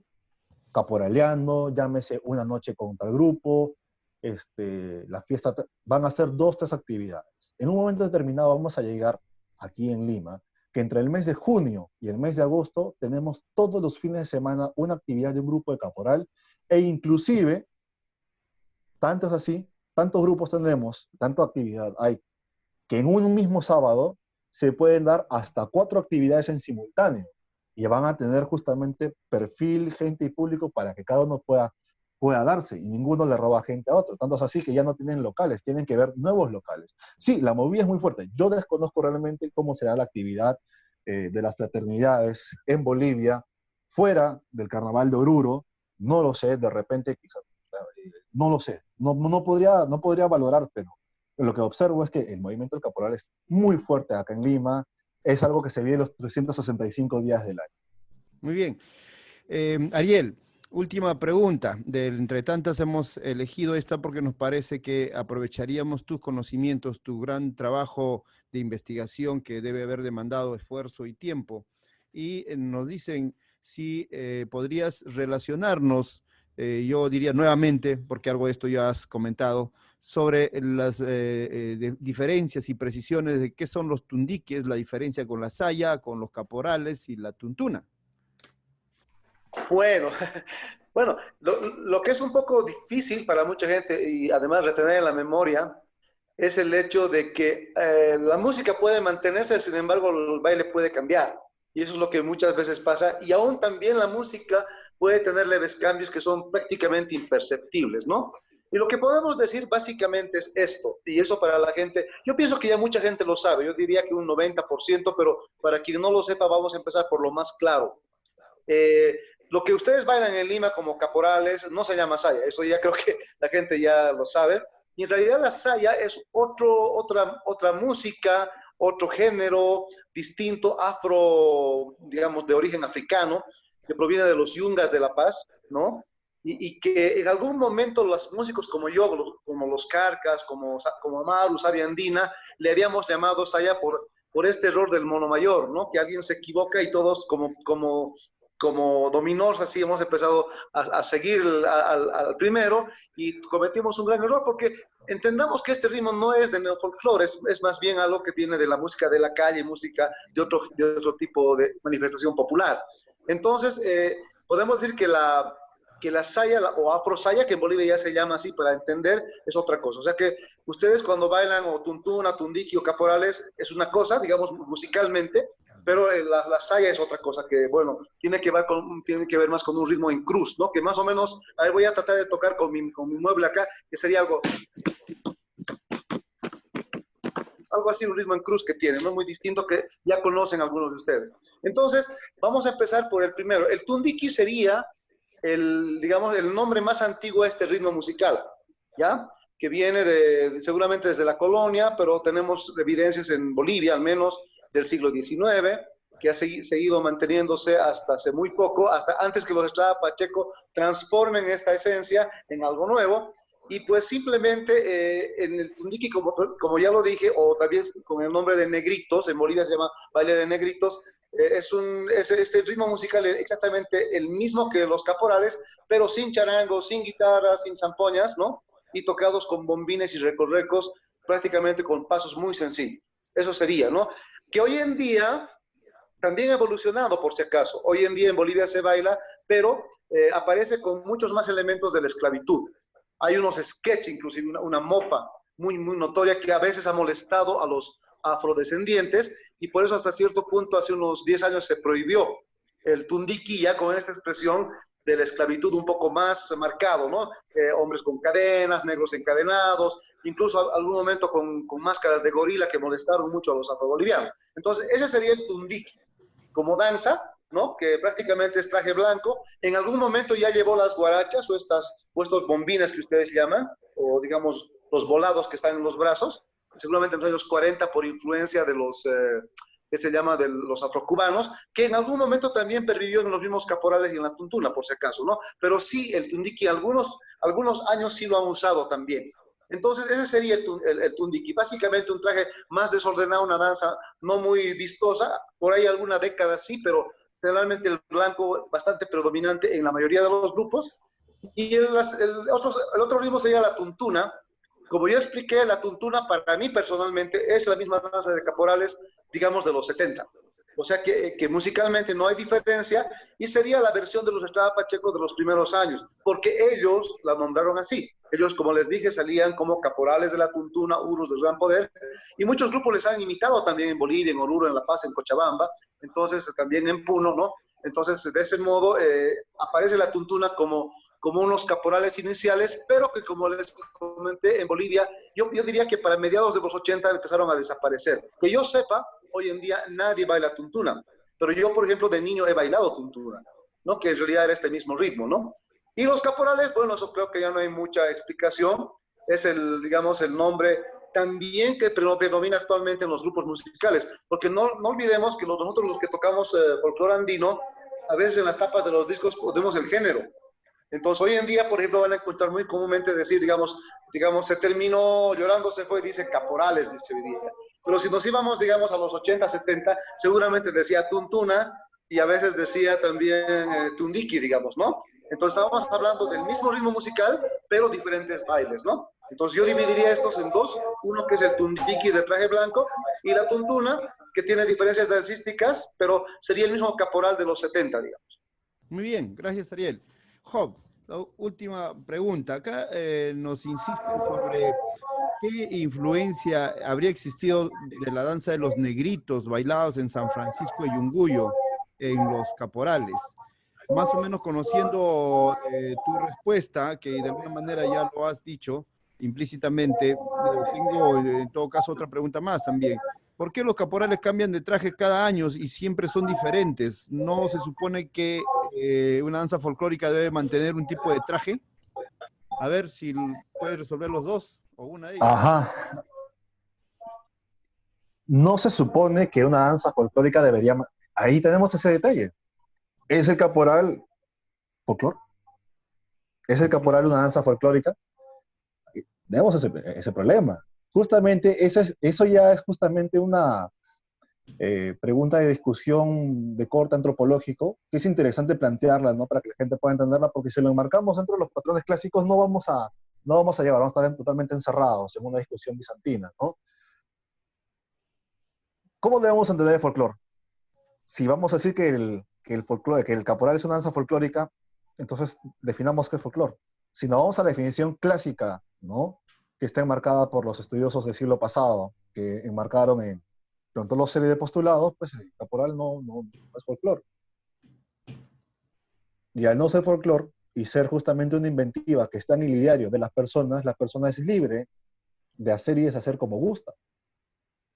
Caporaleando, llámese Una Noche con tal grupo, la fiesta, van a ser 2, 3 actividades. En un momento determinado vamos a llegar aquí en Lima, que entre el mes de junio y el mes de agosto tenemos todos los fines de semana una actividad de un grupo de caporal, e inclusive, tanto es así, tantos grupos tenemos, tanta actividad hay, que en un mismo sábado se pueden dar hasta 4 actividades en simultáneo y van a tener justamente perfil, gente y público para que cada uno pueda darse y ninguno le roba gente a otro. Tanto es así que ya no tienen locales, tienen que ver nuevos locales. Sí, la movida es muy fuerte. Yo desconozco realmente cómo será la actividad de las fraternidades en Bolivia, fuera del Carnaval de Oruro. No lo sé, de repente quizás, no lo sé. No podría valorar, pero lo que observo es que el movimiento del caporal es muy fuerte acá en Lima, es algo que se vive los 365 días del año. Muy bien. Ariel, última pregunta. Entre tantas hemos elegido esta porque nos parece que aprovecharíamos tus conocimientos, tu gran trabajo de investigación que debe haber demandado esfuerzo y tiempo. Y nos dicen si podrías relacionarnos, yo diría nuevamente, porque algo de esto ya has comentado, sobre las diferencias y precisiones de qué son los tundiques, la diferencia con la saya, con los caporales y la tuntuna. Bueno, bueno, lo que es un poco difícil para mucha gente y además retener en la memoria es el hecho de que la música puede mantenerse, sin embargo el baile puede cambiar. Y eso es lo que muchas veces pasa. Y aún también la música puede tener leves cambios que son prácticamente imperceptibles, ¿no? Y lo que podemos decir básicamente es esto, y eso para la gente, yo pienso que ya mucha gente lo sabe, yo diría que un 90%, pero para quien no lo sepa vamos a empezar por lo más claro. Eh, lo que ustedes bailan en Lima como caporales no se llama saya, eso ya creo que la gente ya lo sabe. Y en realidad la saya es otra música, otro género distinto, afro, digamos, de origen africano, que proviene de los yungas de La Paz, ¿no? Y que en algún momento los músicos como yo, como los Carcas, como Amaru, Sabia Andina, le habíamos llamado saya por este error del mono mayor, ¿no? Que alguien se equivoca y todos como dominós, así hemos empezado a seguir al primero y cometimos un gran error porque entendamos que este ritmo no es de neofolclore, es más bien algo que viene de la música de la calle, música de otro tipo de manifestación popular. Entonces, podemos decir que la saya o afro saya, que en Bolivia ya se llama así para entender, es otra cosa. O sea que ustedes cuando bailan o tuntuna, tundiki o caporales es una cosa, digamos, musicalmente, pero la saya es otra cosa que, bueno, tiene que ver más con un ritmo en cruz, ¿no? Que más o menos, ahí voy a tratar de tocar con mi mueble acá, que sería algo así, un ritmo en cruz que tiene, ¿no? Muy distinto que ya conocen algunos de ustedes. Entonces, vamos a empezar por el primero. El tundiki sería digamos, el nombre más antiguo a este ritmo musical, ¿ya? Que viene seguramente desde la colonia, pero tenemos evidencias en Bolivia, al menos del siglo XIX, que ha seguido manteniéndose hasta hace muy poco, hasta antes que los Estrada Pacheco transformen esta esencia en algo nuevo. Y pues simplemente en el tundiki, como ya lo dije, o también con el nombre de negritos, en Bolivia se llama baile de negritos, este ritmo musical es exactamente el mismo que los caporales, pero sin charango, sin guitarra, sin zampoñas, ¿no? Y tocados con bombines y recorrecos, prácticamente con pasos muy sencillos. Eso sería, ¿no? Que hoy en día también ha evolucionado, por si acaso. Hoy en día en Bolivia se baila, pero aparece con muchos más elementos de la esclavitud. Hay unos sketches, inclusive una mofa muy, muy notoria que a veces ha molestado a los afrodescendientes y por eso hasta cierto punto, hace unos 10 años se prohibió el tundiki ya con esta expresión de la esclavitud un poco más marcado, ¿no? Hombres con cadenas, negros encadenados, incluso algún momento con máscaras de gorila que molestaron mucho a los afrobolivianos. Entonces, ese sería el tundiki como danza, ¿no? Que prácticamente es traje blanco. En algún momento ya llevó las guarachas o estos bombines que ustedes llaman, o digamos los volados que están en los brazos, seguramente en los años 40 por influencia de los, que se llama de los afrocubanos, que en algún momento también pervivió en los mismos caporales y en la tuntuna, por si acaso, ¿no? Pero sí, el tundiki, algunos años sí lo han usado también. Entonces, ese sería el tundiki, básicamente un traje más desordenado, una danza no muy vistosa, por ahí alguna década sí, pero generalmente el blanco bastante predominante en la mayoría de los grupos. Y el otro ritmo sería la tuntuna. Como yo expliqué, la tuntuna para mí personalmente es la misma danza de caporales, digamos, de los 70. O sea que musicalmente no hay diferencia y sería la versión de los Estrada Pacheco de los primeros años, porque ellos la nombraron así. Ellos, como les dije, salían como caporales de la tuntuna, uros del gran poder, y muchos grupos les han imitado también en Bolivia, en Oruro, en La Paz, en Cochabamba, entonces también en Puno, ¿no? Entonces, de ese modo, aparece la tuntuna como unos caporales iniciales, pero que como les comenté, en Bolivia, yo diría que para mediados de los 80 empezaron a desaparecer. Que yo sepa, hoy en día nadie baila tuntuna, pero yo, por ejemplo, de niño he bailado tuntuna, ¿no? Que en realidad era este mismo ritmo, ¿no? Y los caporales, bueno, eso creo que ya no hay mucha explicación, es digamos, el nombre también que predomina actualmente en los grupos musicales, porque no olvidemos que nosotros los que tocamos folclore andino, a veces en las tapas de los discos ponemos el género. Entonces, hoy en día, por ejemplo, van a encontrar muy comúnmente decir, digamos, se terminó, llorando se fue, dice caporales, dice hoy día. Pero si nos íbamos, digamos, a los 80, 70, seguramente decía tuntuna y a veces decía también tundiki, digamos, ¿no? Entonces, estábamos hablando del mismo ritmo musical, pero diferentes bailes, ¿no? Entonces, yo dividiría estos en dos, uno que es el tundiki de traje blanco y la tuntuna, que tiene diferencias dancísticas, pero sería el mismo caporal de los 70, digamos. Muy bien, gracias Ariel. Job, la última pregunta. Acá nos insisten sobre qué influencia habría existido de la danza de los negritos bailados en San Francisco de Yunguyo en los caporales. Más o menos conociendo tu respuesta, que de alguna manera ya lo has dicho implícitamente, tengo en todo caso otra pregunta más también. ¿Por qué los caporales cambian de traje cada año y siempre son diferentes? ¿No se supone que una danza folclórica debe mantener un tipo de traje? A ver si puedes resolver los dos o una de ellas. Ajá. No se supone que una danza folclórica debería... Ahí tenemos ese detalle. ¿Es el caporal folclore? ¿Es el caporal una danza folclórica? Tenemos ese problema. Justamente, eso ya es justamente una pregunta de discusión de corte antropológico, que es interesante plantearla, ¿no? Para que la gente pueda entenderla, porque si lo enmarcamos dentro de los patrones clásicos, no vamos a llevar, vamos a estar totalmente encerrados en una discusión bizantina, ¿no? ¿Cómo debemos entender el folclore? Si vamos a decir que el caporal es una danza folclórica, entonces definamos qué es folclore. Si nos vamos a la definición clásica, ¿no? Que está enmarcada por los estudiosos del siglo pasado, que enmarcaron en toda la serie de postulados, pues el caporal no es folclore. Y al no ser folclore y ser justamente una inventiva que está en el ideario de las personas, la persona es libre de hacer y deshacer como gusta.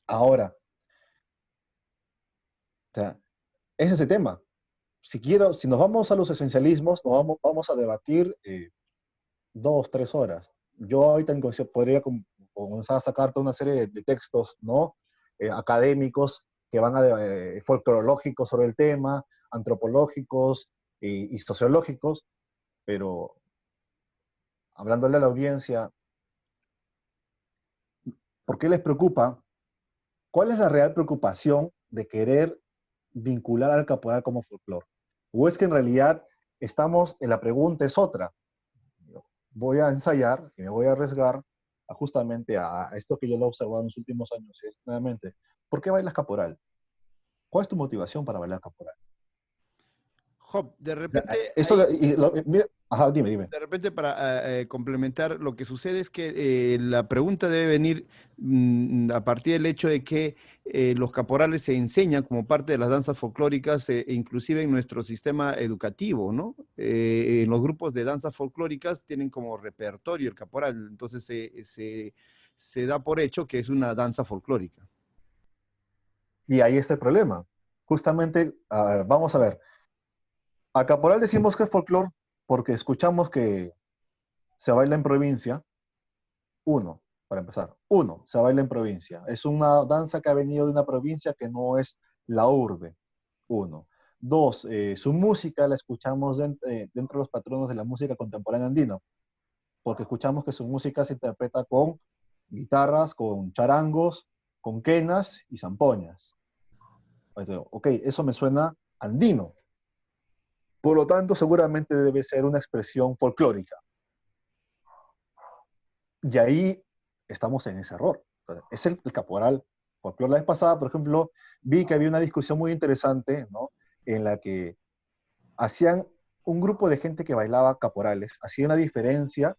Ahora, o sea, ese es el tema. Si nos vamos a los esencialismos, vamos a debatir 2, 3 horas. Yo ahorita podría comenzar a sacarte una serie de textos, ¿no? Académicos que van folclorológicos sobre el tema, antropológicos y sociológicos, pero hablándole a la audiencia, ¿por qué les preocupa? ¿Cuál es la real preocupación de querer vincular al caporal como folclore? ¿O es que en realidad la pregunta es otra? Voy a ensayar y me voy a arriesgar justamente a esto que yo lo he observado en los últimos años, es nuevamente, ¿por qué bailas caporal? ¿Cuál es tu motivación para bailar caporal? Job, de repente Eso, ahí, mira, ajá, dime. de repente para complementar, lo que sucede es que la pregunta debe venir a partir del hecho de que los caporales se enseñan como parte de las danzas folclóricas, inclusive en nuestro sistema educativo, ¿no? En los grupos de danzas folclóricas tienen como repertorio el caporal, entonces se da por hecho que es una danza folclórica. Y ahí está el problema. Justamente, vamos a ver, a caporal decimos que es folclore porque escuchamos que se baila en provincia. Uno, para empezar. Uno, se baila en provincia. Es una danza que ha venido de una provincia que no es la urbe. Uno. Dos, su música la escuchamos dentro de los patronos de la música contemporánea andina, porque escuchamos que su música se interpreta con guitarras, con charangos, con quenas y zampoñas. Entonces, ok, eso me suena andino. Por lo tanto, seguramente debe ser una expresión folclórica. Y ahí estamos en ese error. Entonces, es el caporal folclore. La vez pasada, por ejemplo, vi que había una discusión muy interesante, ¿no? En la que hacían un grupo de gente que bailaba caporales, hacía una diferencia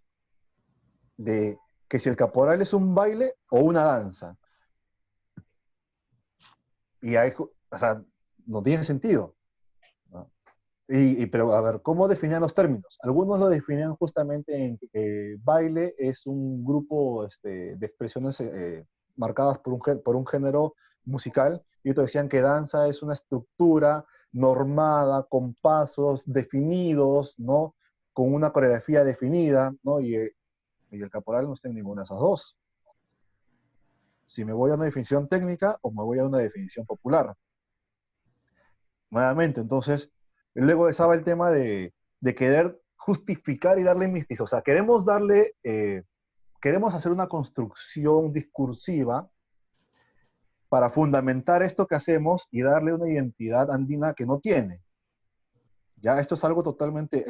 de que si el caporal es un baile o una danza. Y ahí, o sea, no tiene sentido, ¿no? Pero a ver, ¿cómo definían los términos? Algunos lo definían justamente en que baile es un grupo de expresiones marcadas por un género musical, y otros decían que danza es una estructura normada, con pasos definidos, ¿no? Con una coreografía definida, ¿no? Y el caporal no está en ninguna de esas dos. Si me voy a una definición técnica o me voy a una definición popular. Nuevamente, entonces, luego estaba el tema de querer justificar y darle misticismo. O sea, queremos hacer una construcción discursiva para fundamentar esto que hacemos y darle una identidad andina que no tiene. Ya esto es algo totalmente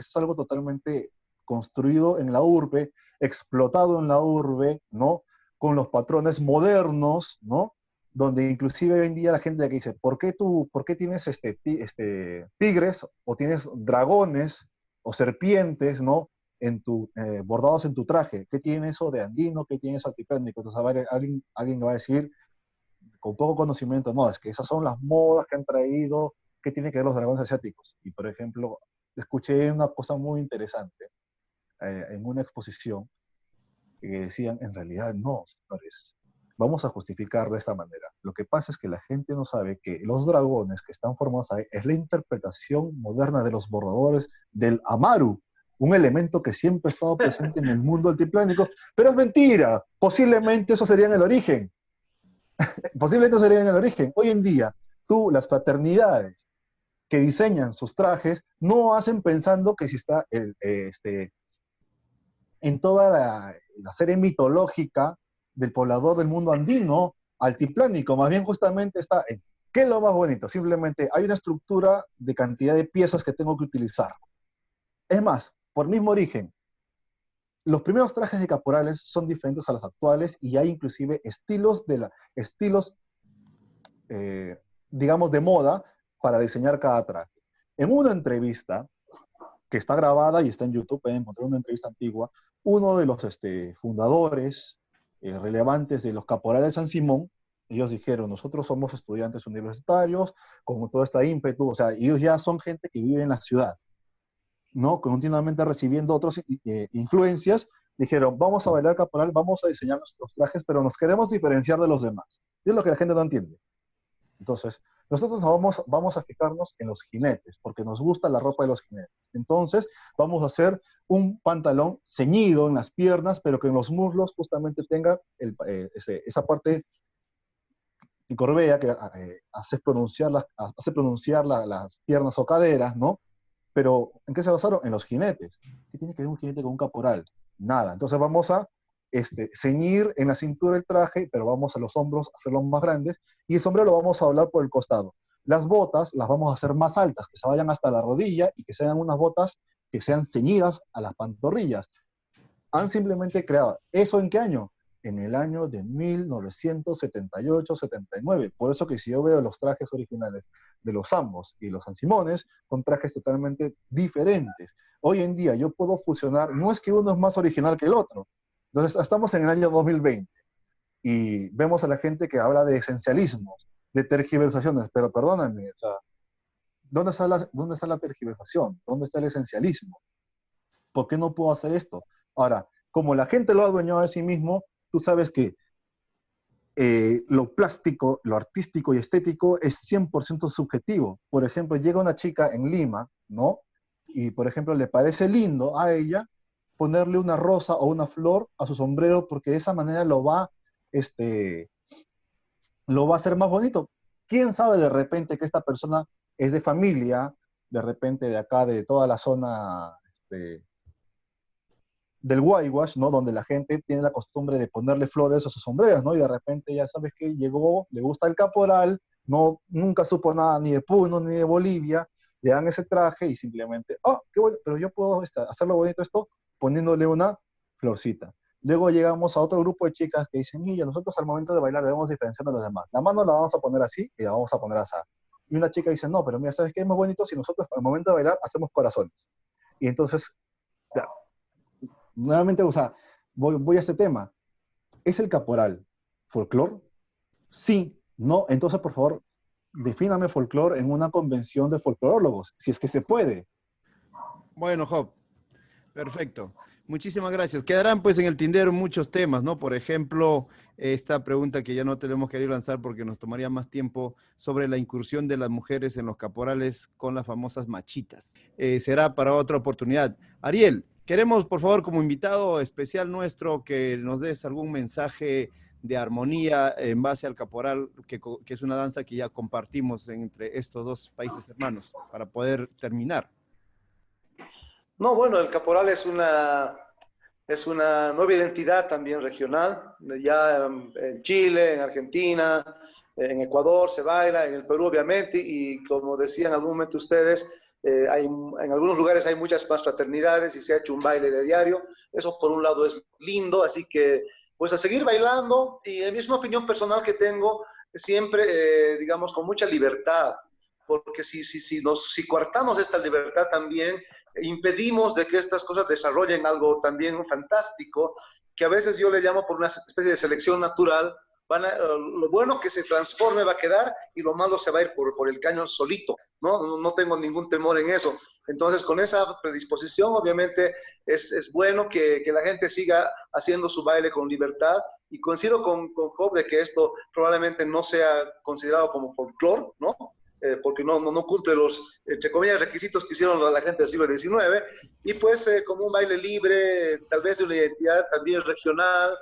construido en la urbe, explotado en la urbe, ¿no? Con los patrones modernos, ¿no? Donde inclusive hoy en día la gente que dice, ¿por qué tienes tigres o tienes dragones o serpientes, ¿no? Bordados en tu traje? ¿Qué tiene eso de andino? ¿Qué tiene eso altiplánico? Entonces, a ver, alguien va a decir, con poco conocimiento, no, es que esas son las modas que han traído, que tienen que ver los dragones asiáticos. Y, por ejemplo, escuché una cosa muy interesante en una exposición que decían, en realidad, no, señores, vamos a justificar de esta manera. Lo que pasa es que la gente no sabe que los dragones que están formados ahí es la interpretación moderna de los bordadores del Amaru, un elemento que siempre ha estado presente en el mundo altiplánico, pero es mentira, posiblemente eso sería en el origen. Posiblemente sería en el origen. Hoy en día, las fraternidades que diseñan sus trajes no hacen pensando que si está en toda la serie mitológica del poblador del mundo andino, altiplánico, más bien justamente está en, ¿qué es lo más bonito? Simplemente hay una estructura de cantidad de piezas que tengo que utilizar. Es más, por mismo origen, los primeros trajes de caporales son diferentes a los actuales y hay inclusive estilos digamos, de moda para diseñar cada traje. En una entrevista que está grabada y está en YouTube, pueden encontrar una entrevista antigua, uno de los fundadores relevantes de los caporales San Simón, ellos dijeron, nosotros somos estudiantes universitarios, con todo este ímpetu, o sea, ellos ya son gente que vive en la ciudad, ¿no? Continuamente recibiendo otras influencias, dijeron, vamos a bailar caporal, vamos a diseñar nuestros trajes, pero nos queremos diferenciar de los demás. Y es lo que la gente no entiende. Entonces, nosotros vamos a fijarnos en los jinetes, porque nos gusta la ropa de los jinetes. Entonces, vamos a hacer un pantalón ceñido en las piernas, pero que en los muslos justamente tenga esa parte corvea que hace pronunciar las piernas o caderas, ¿no? Pero, ¿en qué se basaron? En los jinetes. ¿Qué tiene que ver un jinete con un caporal? Nada. Entonces vamos a ceñir en la cintura el traje, pero vamos a los hombros a hacerlos más grandes, y el sombrero lo vamos a doblar por el costado. Las botas las vamos a hacer más altas, que se vayan hasta la rodilla y que sean unas botas que sean ceñidas a las pantorrillas. Han simplemente creado. ¿Eso en qué año? En el año de 1978-79. Por eso que si yo veo los trajes originales de los Zambos y los San Simones, son trajes totalmente diferentes. Hoy en día yo puedo fusionar, no es que uno es más original que el otro. Entonces, estamos en el año 2020 y vemos a la gente que habla de esencialismos, de tergiversaciones, pero perdóname, o sea, ¿dónde está la tergiversación? ¿Dónde está el esencialismo? ¿Por qué no puedo hacer esto? Ahora, como la gente lo ha adueñado de sí mismo, tú sabes que lo plástico, lo artístico y estético es 100% subjetivo. Por ejemplo, llega una chica en Lima, ¿no? Y, por ejemplo, le parece lindo a ella ponerle una rosa o una flor a su sombrero porque de esa manera lo va a hacer más bonito. ¿Quién sabe de repente que esta persona es de familia, de repente de acá, de toda la zona del Guayguas, ¿no? Donde la gente tiene la costumbre de ponerle flores a sus sombreros, ¿no? Y de repente ya sabes que llegó, le gusta el caporal, no, nunca supo nada ni de Puno ni de Bolivia, le dan ese traje y simplemente, oh, qué bueno, pero yo puedo hacerlo bonito esto poniéndole una florcita. Luego llegamos a otro grupo de chicas que dicen, mira, nosotros al momento de bailar debemos diferenciar de los demás. La mano la vamos a poner así y la vamos a poner así. Y una chica dice, no, pero mira, ¿sabes qué es más bonito si nosotros al momento de bailar hacemos corazones? Y entonces, ya, nuevamente, o sea, voy a este tema. ¿Es el caporal folclore? Sí, no. Entonces, por favor, defíname folclore en una convención de folclorólogos, si es que se puede. Bueno, Job, perfecto. Muchísimas gracias. Quedarán pues en el tintero muchos temas, ¿no? Por ejemplo, esta pregunta que ya no tenemos que ir a lanzar porque nos tomaría más tiempo sobre la incursión de las mujeres en los caporales con las famosas machitas. Será para otra oportunidad. Ariel, queremos por favor como invitado especial nuestro que nos des algún mensaje de armonía en base al caporal, que es una danza que ya compartimos entre estos dos países hermanos, para poder terminar. No, bueno, el caporal es una nueva identidad también regional. Ya en Chile, en Argentina, en Ecuador se baila, en el Perú obviamente, y como decían en algún momento ustedes, en algunos lugares hay muchas más fraternidades y se ha hecho un baile de diario. Eso por un lado es lindo, así que pues a seguir bailando, y es una opinión personal que tengo siempre, digamos, con mucha libertad, porque si coartamos esta libertad también, impedimos de que estas cosas desarrollen algo también fantástico, que a veces yo le llamo por una especie de selección natural. Lo bueno que se transforme va a quedar y lo malo se va a ir por el caño solito, ¿no? No tengo ningún temor en eso. Entonces, con esa predisposición, obviamente, es bueno que la gente siga haciendo su baile con libertad, y coincido con Job de que esto probablemente no sea considerado como folclore, ¿no? Porque no cumple los, entre comillas, requisitos que hicieron la gente del siglo XIX, y pues como un baile libre, tal vez de una identidad también regional,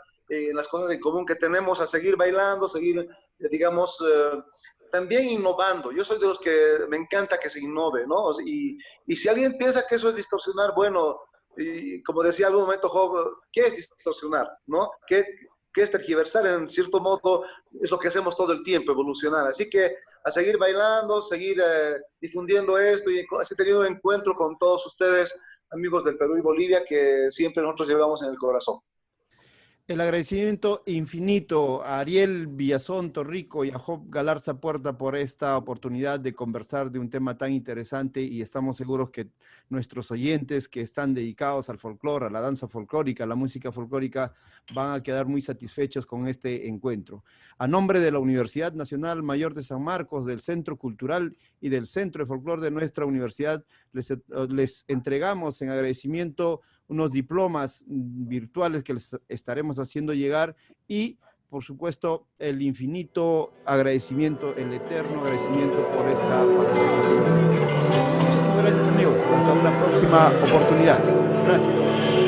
las cosas en común que tenemos, a seguir bailando, seguir, digamos, también innovando. Yo soy de los que me encanta que se innove, ¿no? Y si alguien piensa que eso es distorsionar, bueno, y como decía en algún momento Job, ¿qué es distorsionar, no? ¿Qué es tergiversar? En cierto modo es lo que hacemos todo el tiempo, evolucionar. Así que a seguir bailando, seguir difundiendo esto, y así tenido un encuentro con todos ustedes, amigos del Perú y Bolivia, que siempre nosotros llevamos en el corazón. El agradecimiento infinito a Ariel Villazón Torrico y a Job Galarza Puerta por esta oportunidad de conversar de un tema tan interesante, y estamos seguros que nuestros oyentes que están dedicados al folclore, a la danza folclórica, a la música folclórica, van a quedar muy satisfechos con este encuentro. A nombre de la Universidad Nacional Mayor de San Marcos, del Centro Cultural y del Centro de Folclore de nuestra universidad, les entregamos en agradecimiento unos diplomas virtuales que les estaremos haciendo llegar, y por supuesto el infinito agradecimiento, el eterno agradecimiento por esta participación. Muchísimas gracias, amigos. Hasta una próxima oportunidad. Gracias.